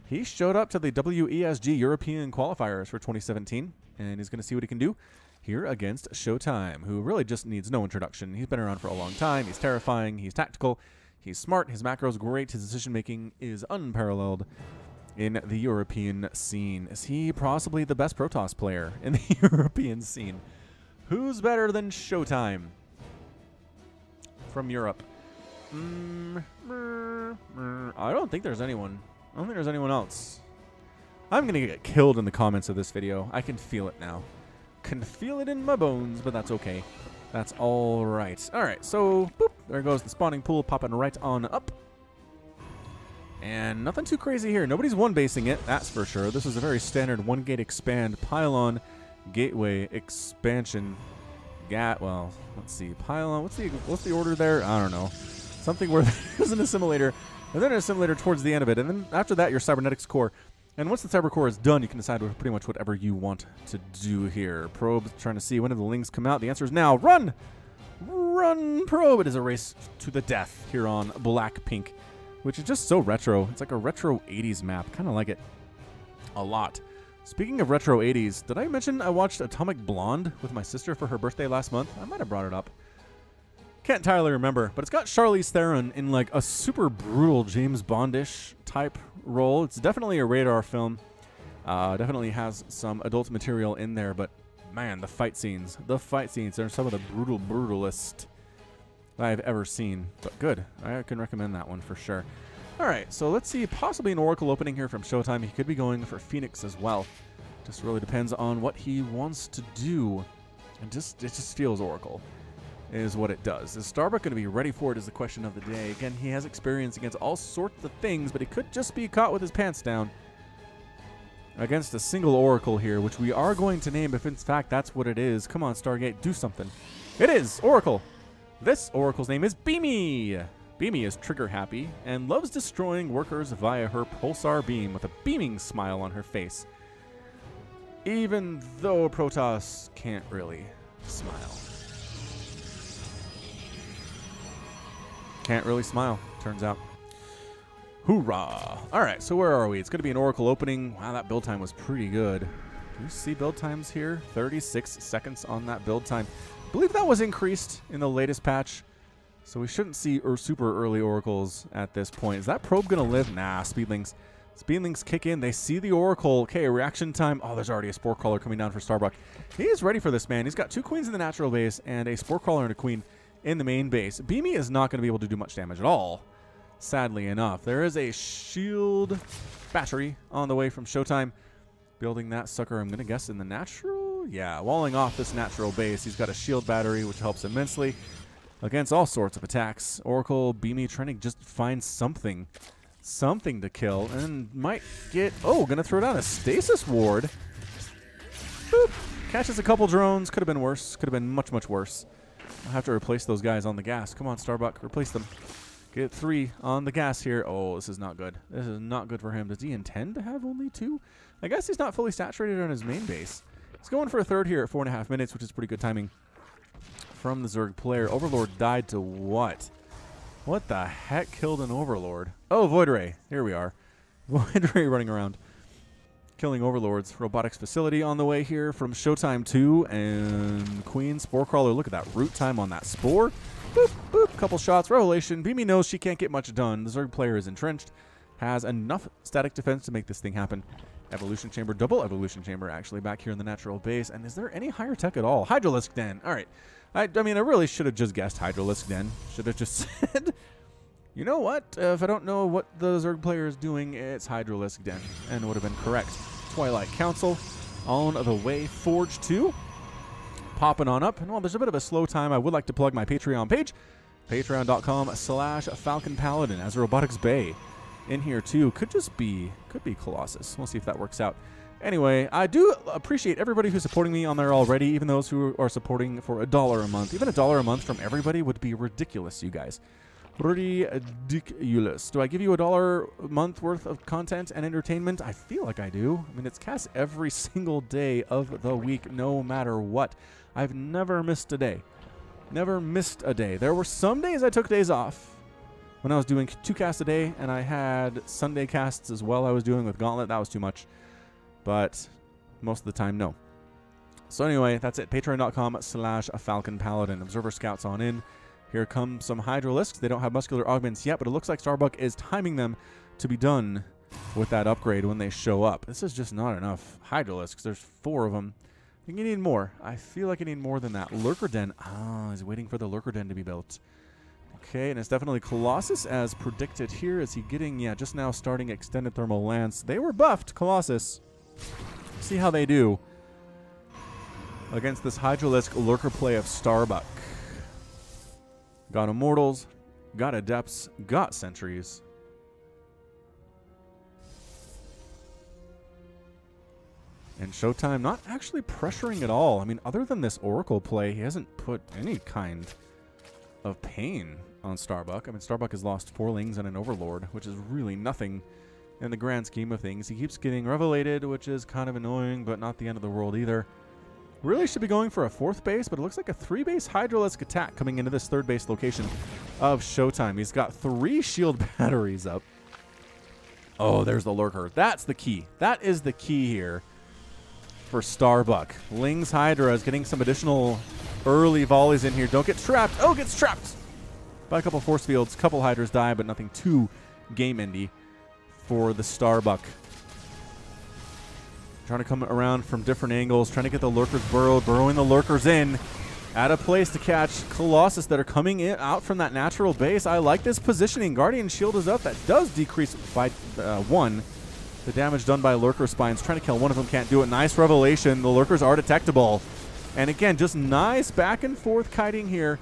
He showed up to the WESG European Qualifiers for 2017, and he's going to see what he can do here against ShoWTimE, who really just needs no introduction. He's been around for a long time. He's terrifying. He's tactical. He's smart. His macro's great. His decision-making is unparalleled in the European scene. Is he possibly the best Protoss player in the European scene? Who's better than ShoWTimE from Europe? I don't think there's anyone. I don't think there's anyone else. I'm going to get killed in the comments of this video. I can feel it now. Can feel it in my bones, but that's okay. That's all right. All right, so boop, there goes the spawning pool, popping right on up. And nothing too crazy here. Nobody's one-basing it, that's for sure. This is a very standard one-gate expand pylon gateway expansion. Well, let's see. Pylon. What's the order there? I don't know. Something where there's an assimilator, and then an assimilator towards the end of it, and then after that, your cybernetics core. And once the cyber core is done, you can decide pretty much whatever you want to do here. Probe trying to see when do the lings come out. The answer is now. Run! Run, probe! It is a race to the death here on Blackpink, which is just so retro. It's like a retro 80s map. Kind of like it a lot. Speaking of retro 80s, did I mention I watched Atomic Blonde with my sister for her birthday last month? I might have brought it up. Can't entirely remember, but it's got Charlize Theron in like a super brutal James Bond-ish type role. It's definitely a radar film. Definitely has some adult material in there, but man, the fight scenes are some of the brutalest I've ever seen. But good, I can recommend that one for sure. All right, so let's see, possibly an Oracle opening here from ShoWTimE. He could be going for Phoenix as well. Just really depends on what he wants to do. And it just feels Oracle is what it does. Is Starbuck going to be ready for it is the question of the day. Again, he has experience against all sorts of things, but he could just be caught with his pants down against a single Oracle here, which we are going to name if in fact that's what it is. Come on, Stargate, do something. It is Oracle. This Oracle's name is Beamy. Beamy is trigger happy and loves destroying workers via her pulsar beam with a beaming smile on her face. Even though Protoss can't really smile. Can't really smile, turns out. Hoorah! Alright, so where are we? It's going to be an Oracle opening. Wow, that build time was pretty good. Do you see build times here? 36 seconds on that build time. I believe that was increased in the latest patch. So we shouldn't see super early Oracles at this point. Is that probe going to live? Nah, Speedlings. Speedlings kick in. They see the Oracle. Okay, reaction time. Oh, there's already a Spore Crawler coming down for Starbuck. He is ready for this, man. He's got 2 queens in the natural base and a Spore Crawler and a queen in the main base. Beamy is not going to be able to do much damage at all, sadly enough. There is a shield battery on the way from ShoWTimE. Building that sucker, I'm going to guess, in the natural? Yeah, walling off this natural base. He's got a shield battery, which helps immensely against all sorts of attacks. Oracle, Beamy trying to just find something to kill, and might get, oh, going to throw down a stasis ward. Boop. Catches a couple drones. Could have been worse. Could have been much, much worse. I'll have to replace those guys on the gas. Come on, Starbuck. Replace them. Get 3 on the gas here. Oh, this is not good. This is not good for him. Does he intend to have only 2? I guess he's not fully saturated on his main base. He's going for a third here at 4.5 minutes, which is pretty good timing from the Zerg player. Overlord died to what? What the heck killed an Overlord? Oh, Void Ray. Here we are. Void Ray running around. Killing Overlords. Robotics facility on the way here from ShoWTimE 2 and Queen Spore Crawler. Look at that root time on that Spore. Boop, boop. Couple shots. Revelation. Beamy knows she can't get much done. The Zerg player is entrenched. Has enough static defense to make this thing happen. Evolution Chamber. Double Evolution Chamber actually back here in the natural base. And is there any higher tech at all? Hydralisk Den. All right. I mean, I really should have just guessed Hydralisk Den. Should have just said, you know what? If I don't know what the Zerg player is doing, it's Hydralisk Den. And it would have been correct. Twilight Council on the way. Forge 2. Popping on up. And while there's a bit of a slow time, I would like to plug my Patreon page. Patreon.com/FalconPaladin as a Robotics Bay. In here too. Could be Colossus. We'll see if that works out. Anyway, I do appreciate everybody who's supporting me on there already, even those who are supporting for $1 a month. Even $1 a month from everybody would be ridiculous, you guys. Ridiculous. Do I give you $1 a month worth of content and entertainment? I feel like I do. I mean, it's cast every single day of the week, no matter what. I've never missed a day. Never missed a day. There were some days I took days off when I was doing 2 casts a day, and I had Sunday casts as well I was doing with Gauntlet. That was too much. But most of the time, no. So anyway, that's it. Patreon.com/FalconPaladin. Observer Scouts on in. Here come some Hydralisks. They don't have muscular augments yet, but it looks like Starbuck is timing them to be done with that upgrade when they show up. This is just not enough Hydralisks. There's 4 of them. I think you need more. I feel like I need more than that. Lurker Den. Ah, he's waiting for the Lurker Den to be built. Okay, and it's definitely Colossus as predicted here. Is he getting, yeah, just now starting Extended Thermal Lance. They were buffed, Colossus. See how they do against this Hydralisk Lurker play of Starbuck. Got Immortals, got Adepts, got Sentries. And ShoWTimE not actually pressuring at all. I mean, other than this Oracle play, he hasn't put any kind of pain on Starbuck. I mean, Starbuck has lost 4 Lings and an Overlord, which is really nothing in the grand scheme of things. He keeps getting Revelated, which is kind of annoying, but not the end of the world either. Really should be going for a 4th base, but it looks like a 3-base Hydralisk attack coming into this 3rd base location of ShoWTimE. He's got 3 shield batteries up. Oh, there's the Lurker. That's the key. That is the key here for Starbuck. Ling's Hydra is getting some additional early volleys in here. Don't get trapped. Oh, gets trapped by a couple force fields. Couple Hydras die, but nothing too game-endy for the Starbuck. Trying to come around from different angles, trying to get the Lurkers burrowed, burrowing the Lurkers in. At a place to catch Colossus that are coming in out from that natural base. I like this positioning. Guardian Shield is up. That does decrease by 1. The damage done by Lurker Spines. Trying to kill one of them, can't do it. Nice Revelation. The Lurkers are detectable. And again, just nice back and forth kiting here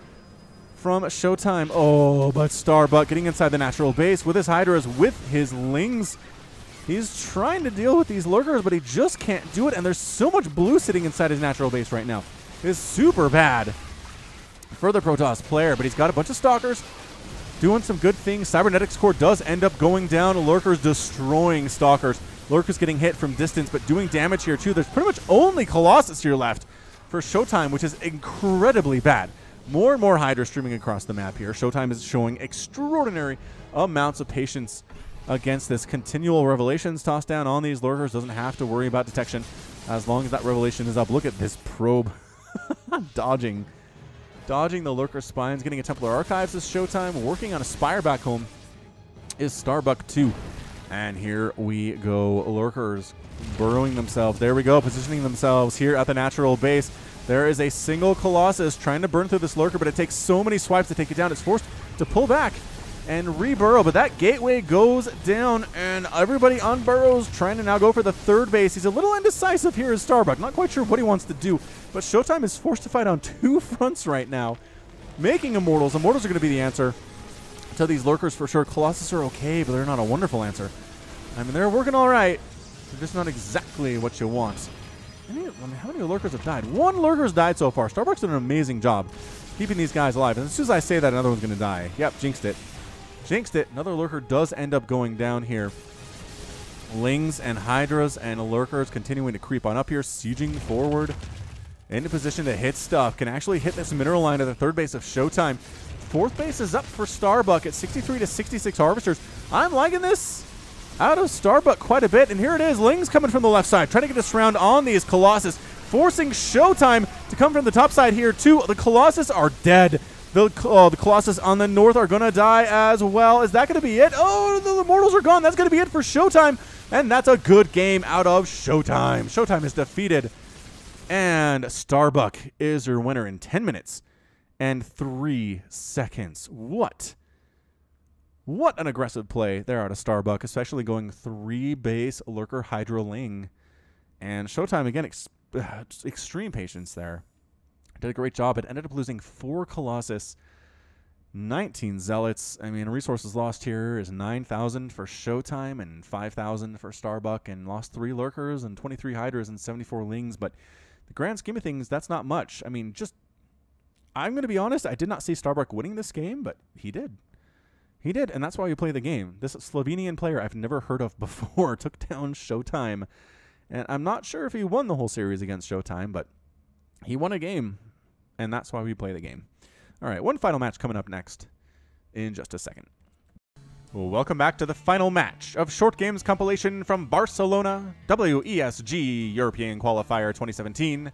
from ShoWTimE. Oh, but Starbuck getting inside the natural base with his Hydras, with his Lings. He's trying to deal with these Lurkers, but he just can't do it. And there's so much blue sitting inside his natural base right now. It's super bad for the Protoss player, but he's got a bunch of Stalkers doing some good things. Cybernetics Core does end up going down. Lurkers destroying Stalkers. Lurkers getting hit from distance, but doing damage here too. There's pretty much only Colossus here left for ShoWTimE, which is incredibly bad. More and more Hydra streaming across the map here. ShoWTimE is showing extraordinary amounts of patience against this. Continual Revelations tossed down on these Lurkers. Doesn't have to worry about detection as long as that Revelation is up. Look at this probe. Dodging the Lurker Spines. Getting a Templar Archives is ShoWTimE. Working on a Spire back home is Starbuck 2. And here we go. Lurkers burrowing themselves. There we go. Positioning themselves here at the natural base. There is a single Colossus trying to burn through this Lurker, but it takes so many swipes to take it down. It's forced to pull back and reburrow, but that gateway goes down, and everybody unburrows, trying to now go for the 3rd base. He's a little indecisive here as Starbuck. Not quite sure what he wants to do, but ShoWTimE is forced to fight on 2 fronts right now, making Immortals. Immortals are going to be the answer to these Lurkers for sure. Colossus are okay, but they're not a wonderful answer. I mean, they're working all right. They're just not exactly what you want. How many Lurkers have died? 1 Lurker's died so far. Starbuck's done an amazing job keeping these guys alive. And as soon as I say that, another one's going to die. Yep, jinxed it. Jinxed it. Another Lurker does end up going down here. Lings and Hydras and Lurkers continuing to creep on up here, sieging forward into position to hit stuff. Can actually hit this mineral line at the 3rd base of ShoWTimE. 4th base is up for Starbuck at 63 to 66 Harvesters. I'm liking this out of Starbuck quite a bit. And here it is. Lings coming from the left side, trying to get this round on these Colossus, forcing ShoWTimE to come from the top side here too. The Colossus are dead. The Colossus on the north are going to die as well. Is that going to be it? Oh, the Immortals are gone. That's going to be it for ShoWTimE. And that's a good game out of ShoWTimE. ShoWTimE is defeated. And Starbuck is your winner in 10 minutes and 3 seconds. What an aggressive play there out of Starbuck, especially going 3-base Lurker Hydra Ling. And ShoWTimE, again, extreme patience there. Did a great job. It ended up losing 4 Colossus, 19 Zealots. I mean, resources lost here is 9,000 for ShoWTimE and 5,000 for Starbuck, and lost 3 Lurkers and 23 Hydras and 74 Lings. But the grand scheme of things, that's not much. I mean, I'm going to be honest, I did not see Starbuck winning this game, but he did. He did, and that's why we play the game. This Slovenian player I've never heard of before took down ShoWTimE. And I'm not sure if he won the whole series against ShoWTimE, but he won a game, and that's why we play the game. All right, one final match coming up next in just a second. Well, welcome back to the final match of Short Games Compilation from Barcelona, WESG European Qualifier 2017.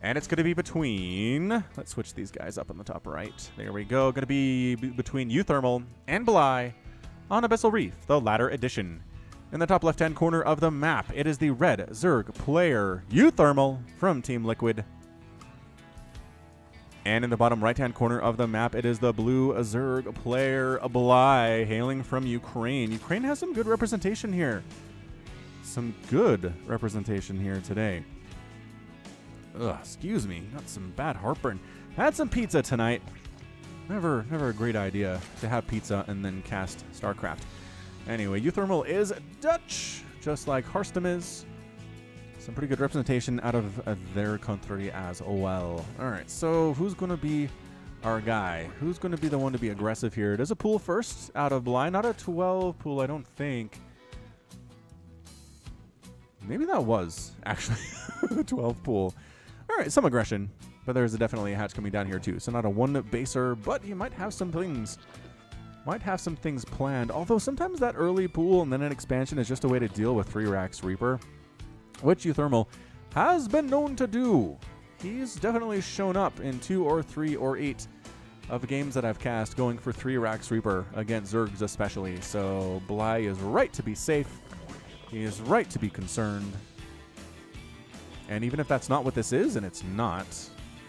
And it's going to be between, let's switch these guys up on the top right. There we go. Going to be between uThermal and Bly on Abyssal Reef, the latter edition. In the top left-hand corner of the map, it is the red Zerg player uThermal from Team Liquid. And in the bottom right-hand corner of the map, it is the blue Zerg player Bly, hailing from Ukraine. Ukraine has some good representation here. Some good representation here today. Ugh, excuse me, got some bad heartburn. Had some pizza tonight. Never a great idea to have pizza and then cast StarCraft. Anyway, uThermal is Dutch, just like ShoWTimE is. Some pretty good representation out of their country as well. All right, so who's going to be our guy? Who's going to be the one to be aggressive here? Does a pool first out of Bly? Not a 12 pool, I don't think. Maybe that was actually a 12 pool. All right, some aggression, but there's definitely a hatch coming down here too. So not a one baser, but you might have some things. Might have some things planned. Although sometimes that early pool and then an expansion is just a way to deal with 3 racks Reaper, which uThermal has been known to do. He's definitely shown up in 2 or 3 or 8 of games that I've cast going for 3 racks Reaper against Zergs especially. So Bly is right to be safe. He is right to be concerned. And even if that's not what this is, and it's not,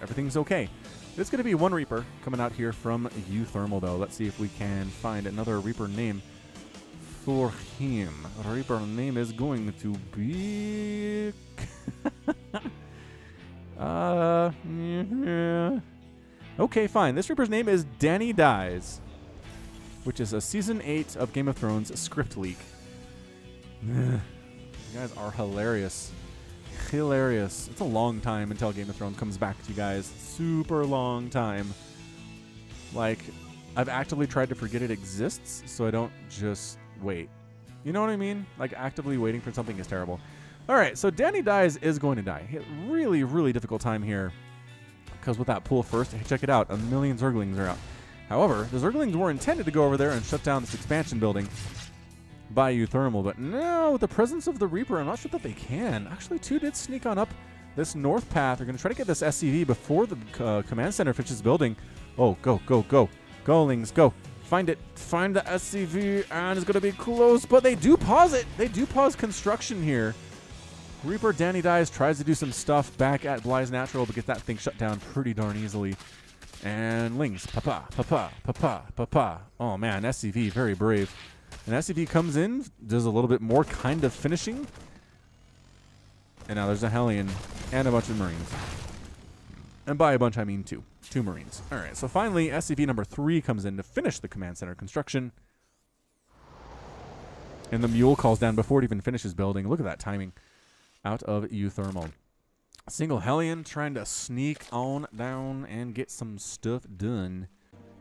everything's okay. It's going to be 1 Reaper coming out here from uThermal, though. Let's see if we can find another Reaper name for him. Reaper name is going to be... Okay, fine. This Reaper's name is Danny Dies, which is a Season 8 of Game of Thrones script leak. You guys are hilarious. Hilarious. It's a long time until Game of Thrones comes back to you guys. Super long time. Like, I've actively tried to forget it exists, so I don't just wait. You know what I mean? Like, actively waiting for something is terrible. Alright, so Danny Dies is going to die. Really, really difficult time here. Because with that pool first, hey, check it out. 1 million Zerglings are out. However, the Zerglings were intended to go over there and shut down this expansion building by uThermal, but now with the presence of the Reaper, I'm not sure that they can. Actually, 2 did sneak on up this north path. They're going to try to get this SCV before the command center finishes building. Oh, go, go, go. Go, Lings, go. Find it. Find the SCV, and it's going to be close, but they do pause it. They do pause construction here. Reaper Danny Dies, tries to do some stuff back at Bly's Natural, but gets that thing shut down pretty darn easily. And Lings, papa, papa, papa, papa. Oh, man, SCV, very brave. And SCV comes in, does a little bit more kind of finishing. And now there's a Hellion and a bunch of Marines. And by a bunch, I mean 2. 2 Marines. All right, so finally, SCV number 3 comes in to finish the command center construction. And the Mule calls down before it even finishes building. Look at that timing out of uThermal. Single Hellion trying to sneak on down and get some stuff done.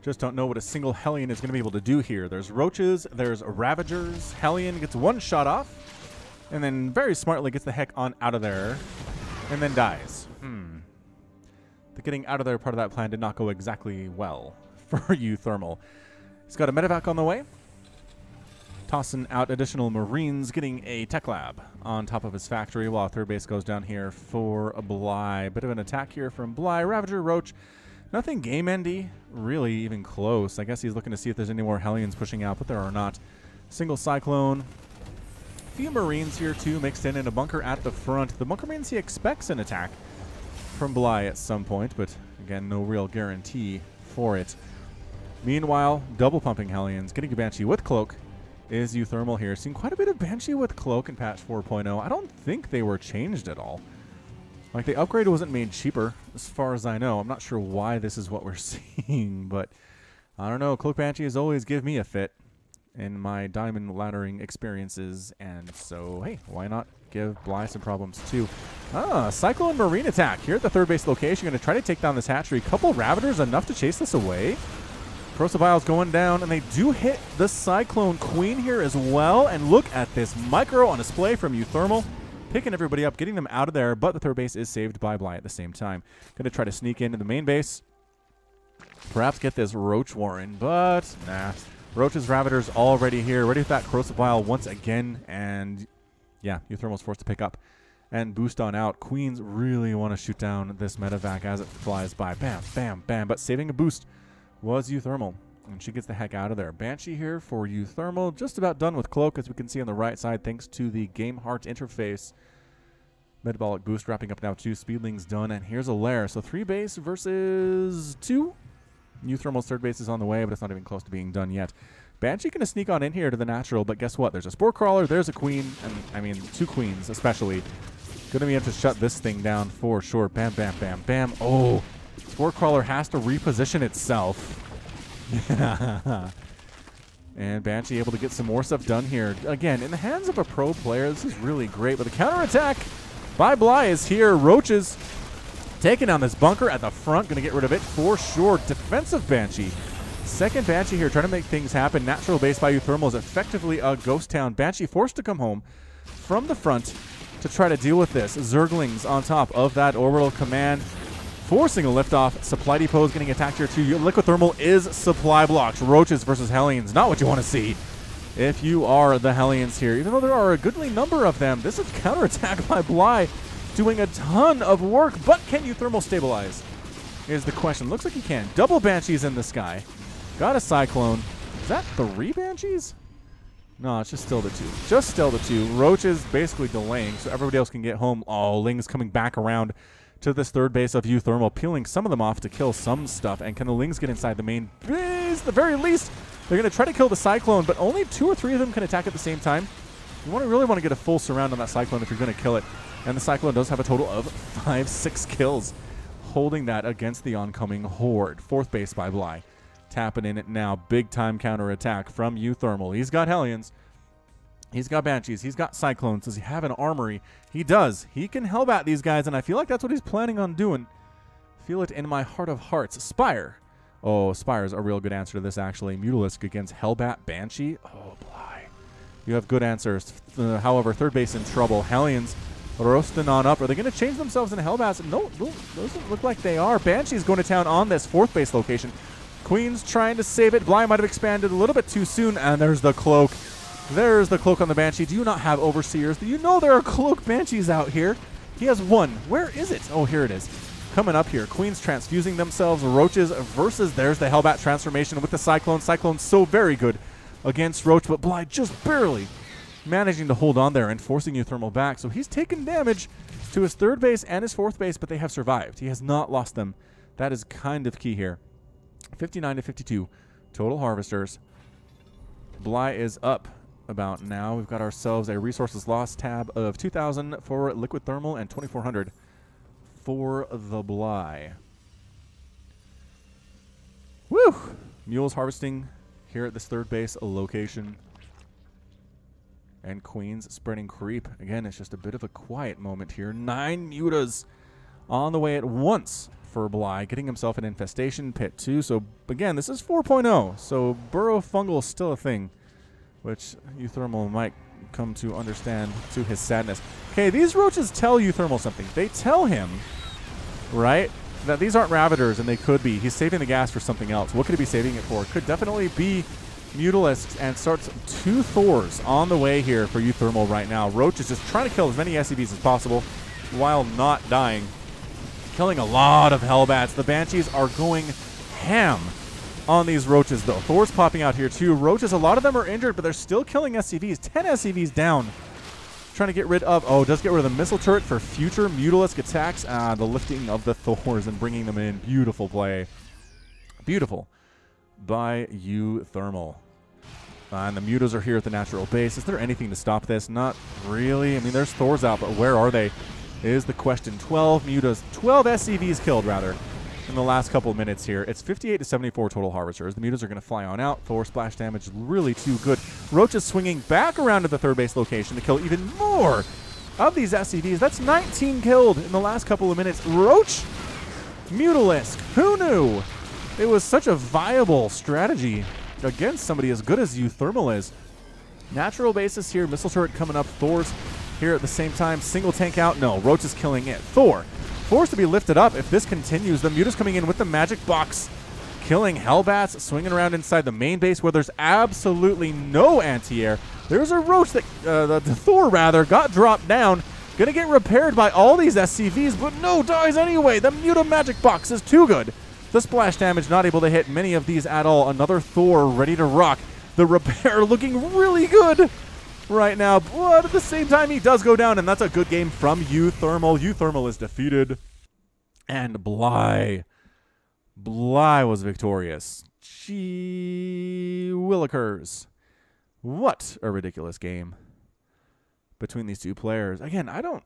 Just don't know what a single Hellion is going to be able to do here. There's Roaches, there's Ravagers. Hellion gets 1 shot off, and then very smartly gets the heck on out of there, and then dies. The getting out of there part of that plan did not go exactly well for uThermal. He's got a medevac on the way. Tossing out additional Marines, getting a tech lab on top of his factory while third base goes down here for a Bly. Bit of an attack here from Bly. Ravager, Roach. Nothing game-endy, really even close. I guess he's looking to see if there's any more Hellions pushing out, but there are not. Single Cyclone. A few Marines here, too, mixed in a bunker at the front. The bunker means he expects an attack from Bly at some point, but again, no real guarantee for it. Meanwhile, double pumping Hellions, getting a Banshee with Cloak is uThermal here. Seeing quite a bit of Banshee with Cloak in patch 4.0. I don't think they were changed at all. Like, the upgrade wasn't made cheaper, as far as I know. I'm not sure why this is what we're seeing, but I don't know. Cloak Banshees always give me a fit in my diamond laddering experiences, and so, hey, why not give Bly some problems, too? Cyclone Marine attack here at the third base location. Going to try to take down this hatchery. Couple Ravagers, enough to chase this away. Corrosive Vial's going down, and they do hit the Cyclone Queen here as well. And look at this micro on display from uThermal, picking everybody up, getting them out of there, but the third base is saved by Bly at the same time. Going to try to sneak into the main base. Perhaps get this Roach Warren, but nah. Roach's Ravagers already here, ready with that Corrosive Vial once again, and yeah, uThermal's forced to pick up and boost on out. Queens really want to shoot down this medevac as it flies by. Bam, bam, bam, but saving a boost was uThermal, and she gets the heck out of there. Banshee here for uThermal, just about done with Cloak, as we can see on the right side, thanks to the Game Heart interface. Metabolic boost wrapping up now too. Speedling's done, and here's a Lair. So 3 base versus 2. uThermal's third base is on the way, but it's not even close to being done yet. Banshee going to sneak on in here to the natural, but guess what? There's a Spore Crawler, there's a Queen, and I mean 2 Queens especially. Going to be able to shut this thing down for sure. Bam, bam, bam, bam. Oh, Spore Crawler has to reposition itself. And Banshee able to get some more stuff done here. Again, in the hands of a pro player, this is really great. But the counterattack by Bly is here. Roaches taking down this bunker at the front. Going to get rid of it for sure. Defensive Banshee. Second Banshee here trying to make things happen. Natural base by uThermal is effectively a ghost town. Banshee forced to come home from the front to try to deal with this. Zerglings on top of that orbital command, forcing a liftoff. Supply depot is getting attacked here too. Liquid Thermal is supply blocks. Roaches versus Hellions, not what you want to see if you are the Hellions here. Even though there are a goodly number of them, this is counterattack by Bly, doing a ton of work. But can uThermal stabilize is the question. Looks like he can. Double Banshees in the sky. Got a Cyclone. Is that 3 Banshees? No, it's just still the 2. Just still the 2. Roaches basically delaying so everybody else can get home. Oh, Ling's coming back around to this third base of uThermal, peeling some of them off to kill some stuff. And can the Lings get inside the main base? At the very least, they're going to try to kill the Cyclone, but only 2 or 3 of them can attack at the same time. You really want to get a full surround on that Cyclone if you're going to kill it. And the Cyclone does have a total of 5-6 kills, holding that against the oncoming Horde. Fourth base by Bly. Tapping in it now. Big time counterattack from uThermal. He's got Hellions. He's got Banshees. He's got Cyclones. Does he have an armory? He does. He can hellbat these guys, and I feel like that's what he's planning on doing. Feel it in my heart of hearts. Spire. Oh, Spire is a real good answer to this, actually. Mutalisk against Hellbat Banshee. Oh, Bly. You have good answers. However, third base in trouble. Hellions roasting on up. Are they going to change themselves into Hellbats? No, doesn't look like they are. Banshee's going to town on this fourth base location. Queen's trying to save it. Bly might have expanded a little bit too soon, and there's the Cloak. There's the Cloak on the Banshee. Do you not have Overseers? Do you know there are Cloak Banshees out here? He has 1. Where is it? Oh, here it is. Coming up here. Queens transfusing themselves. Roaches versus there's the Hellbat transformation with the Cyclone. Cyclone's so very good against Roach, but Bly just barely managing to hold on there and forcing uThermal back. So he's taken damage to his third base and his fourth base, but they have survived. He has not lost them. That is kind of key here. 59 to 52 total harvesters. Bly is up about now. We've got ourselves a resources loss tab of 2,000 for Liquid Thermal and 2,400 for the Bly. Woo! Mules harvesting here at this third base location. And Queens spreading creep. Again, it's just a bit of a quiet moment here. 9 mutas on the way at once for Bly, getting himself an infestation pit too. So again, this is 4.0. So burrow fungal is still a thing, which uThermal might come to understand to his sadness. Okay, these roaches tell uThermal something. They tell him, right, that these aren't Ravagers, and they could be. He's saving the gas for something else. What could he be saving it for? Could definitely be Mutalisks, and starts 2 Thors on the way here for uThermal right now. Roach is just trying to kill as many SCVs as possible while not dying. Killing a lot of Hellbats. The Banshees are going ham on these Roaches, though. Thor's popping out here, too. Roaches, a lot of them are injured, but they're still killing SCVs. 10 SCVs down. Trying to get rid of... Oh, does get rid of the missile turret for future Mutalisk attacks. The lifting of the Thors and bringing them in. Beautiful play. Beautiful by uThermal. And the Mutas are here at the natural base. Is there anything to stop this? Not really. I mean, there's Thors out, but where are they? Is the question. 12 Mutas, 12 SCVs killed, rather, in the last couple of minutes here. It's 58 to 74 total harvesters. The Mutas are going to fly on out. Thor splash damage really too good. Roach is swinging back around to the third base location to kill even more of these SCVs. That's 19 killed in the last couple of minutes. Roach, Mutalisk, who knew it was such a viable strategy against somebody as good as uThermal is. Natural basis here, missile turret coming up, Thor's here at the same time, single tank out, no, Roach is killing it. Thor, forced to be lifted up if this continues. The Muta's coming in with the magic box, killing Hellbats, swinging around inside the main base where there's absolutely no anti-air. There's a Roach that, the Thor rather, got dropped down, gonna get repaired by all these SCVs, but no, dies anyway. The Muta magic box is too good. The splash damage not able to hit many of these at all. Another Thor ready to rock. The repair looking really good right now, but at the same time he does go down, and that's a good game from uThermal. uThermal is defeated, and Bly was victorious. Gee willikers. What a ridiculous game between these two players. Again, I don't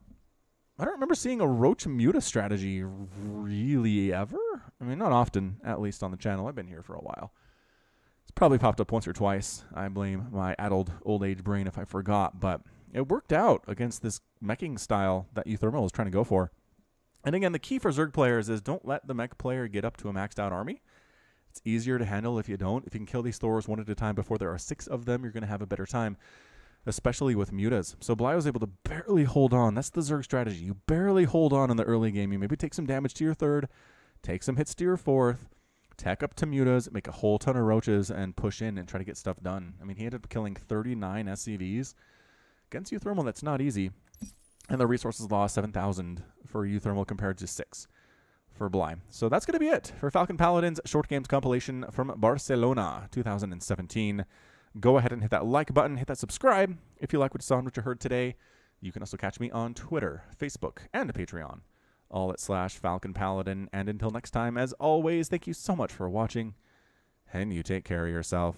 remember seeing a Roach Muta strategy really ever. I mean, not often, at least on the channel. I've been here for a while. It's probably popped up once or twice. I blame my addled old age brain if I forgot, but it worked out against this meching style that uThermal was trying to go for. And again, the key for Zerg players is don't let the mech player get up to a maxed out army. It's easier to handle if you don't. If you can kill these Thors one at a time before there are 6 of them, you're going to have a better time, especially with Mutas. So Bly was able to barely hold on. That's the Zerg strategy. You barely hold on in the early game. You maybe take some damage to your 3rd, take some hits to your 4th, tech up to Mutas, make a whole ton of Roaches, and push in and try to get stuff done. I mean, he ended up killing 39 SCVs. Against uThermal, that's not easy. And the resources lost 7,000 for uThermal compared to 6 for Bly. So that's going to be it for Falcon Paladin's Short Games compilation from Barcelona 2017. Go ahead and hit that like button, hit that subscribe if you like what you saw and what you heard today. You can also catch me on Twitter, Facebook, and Patreon, all at /Falcon Paladin. And until next time, as always, thank you so much for watching, and you take care of yourself.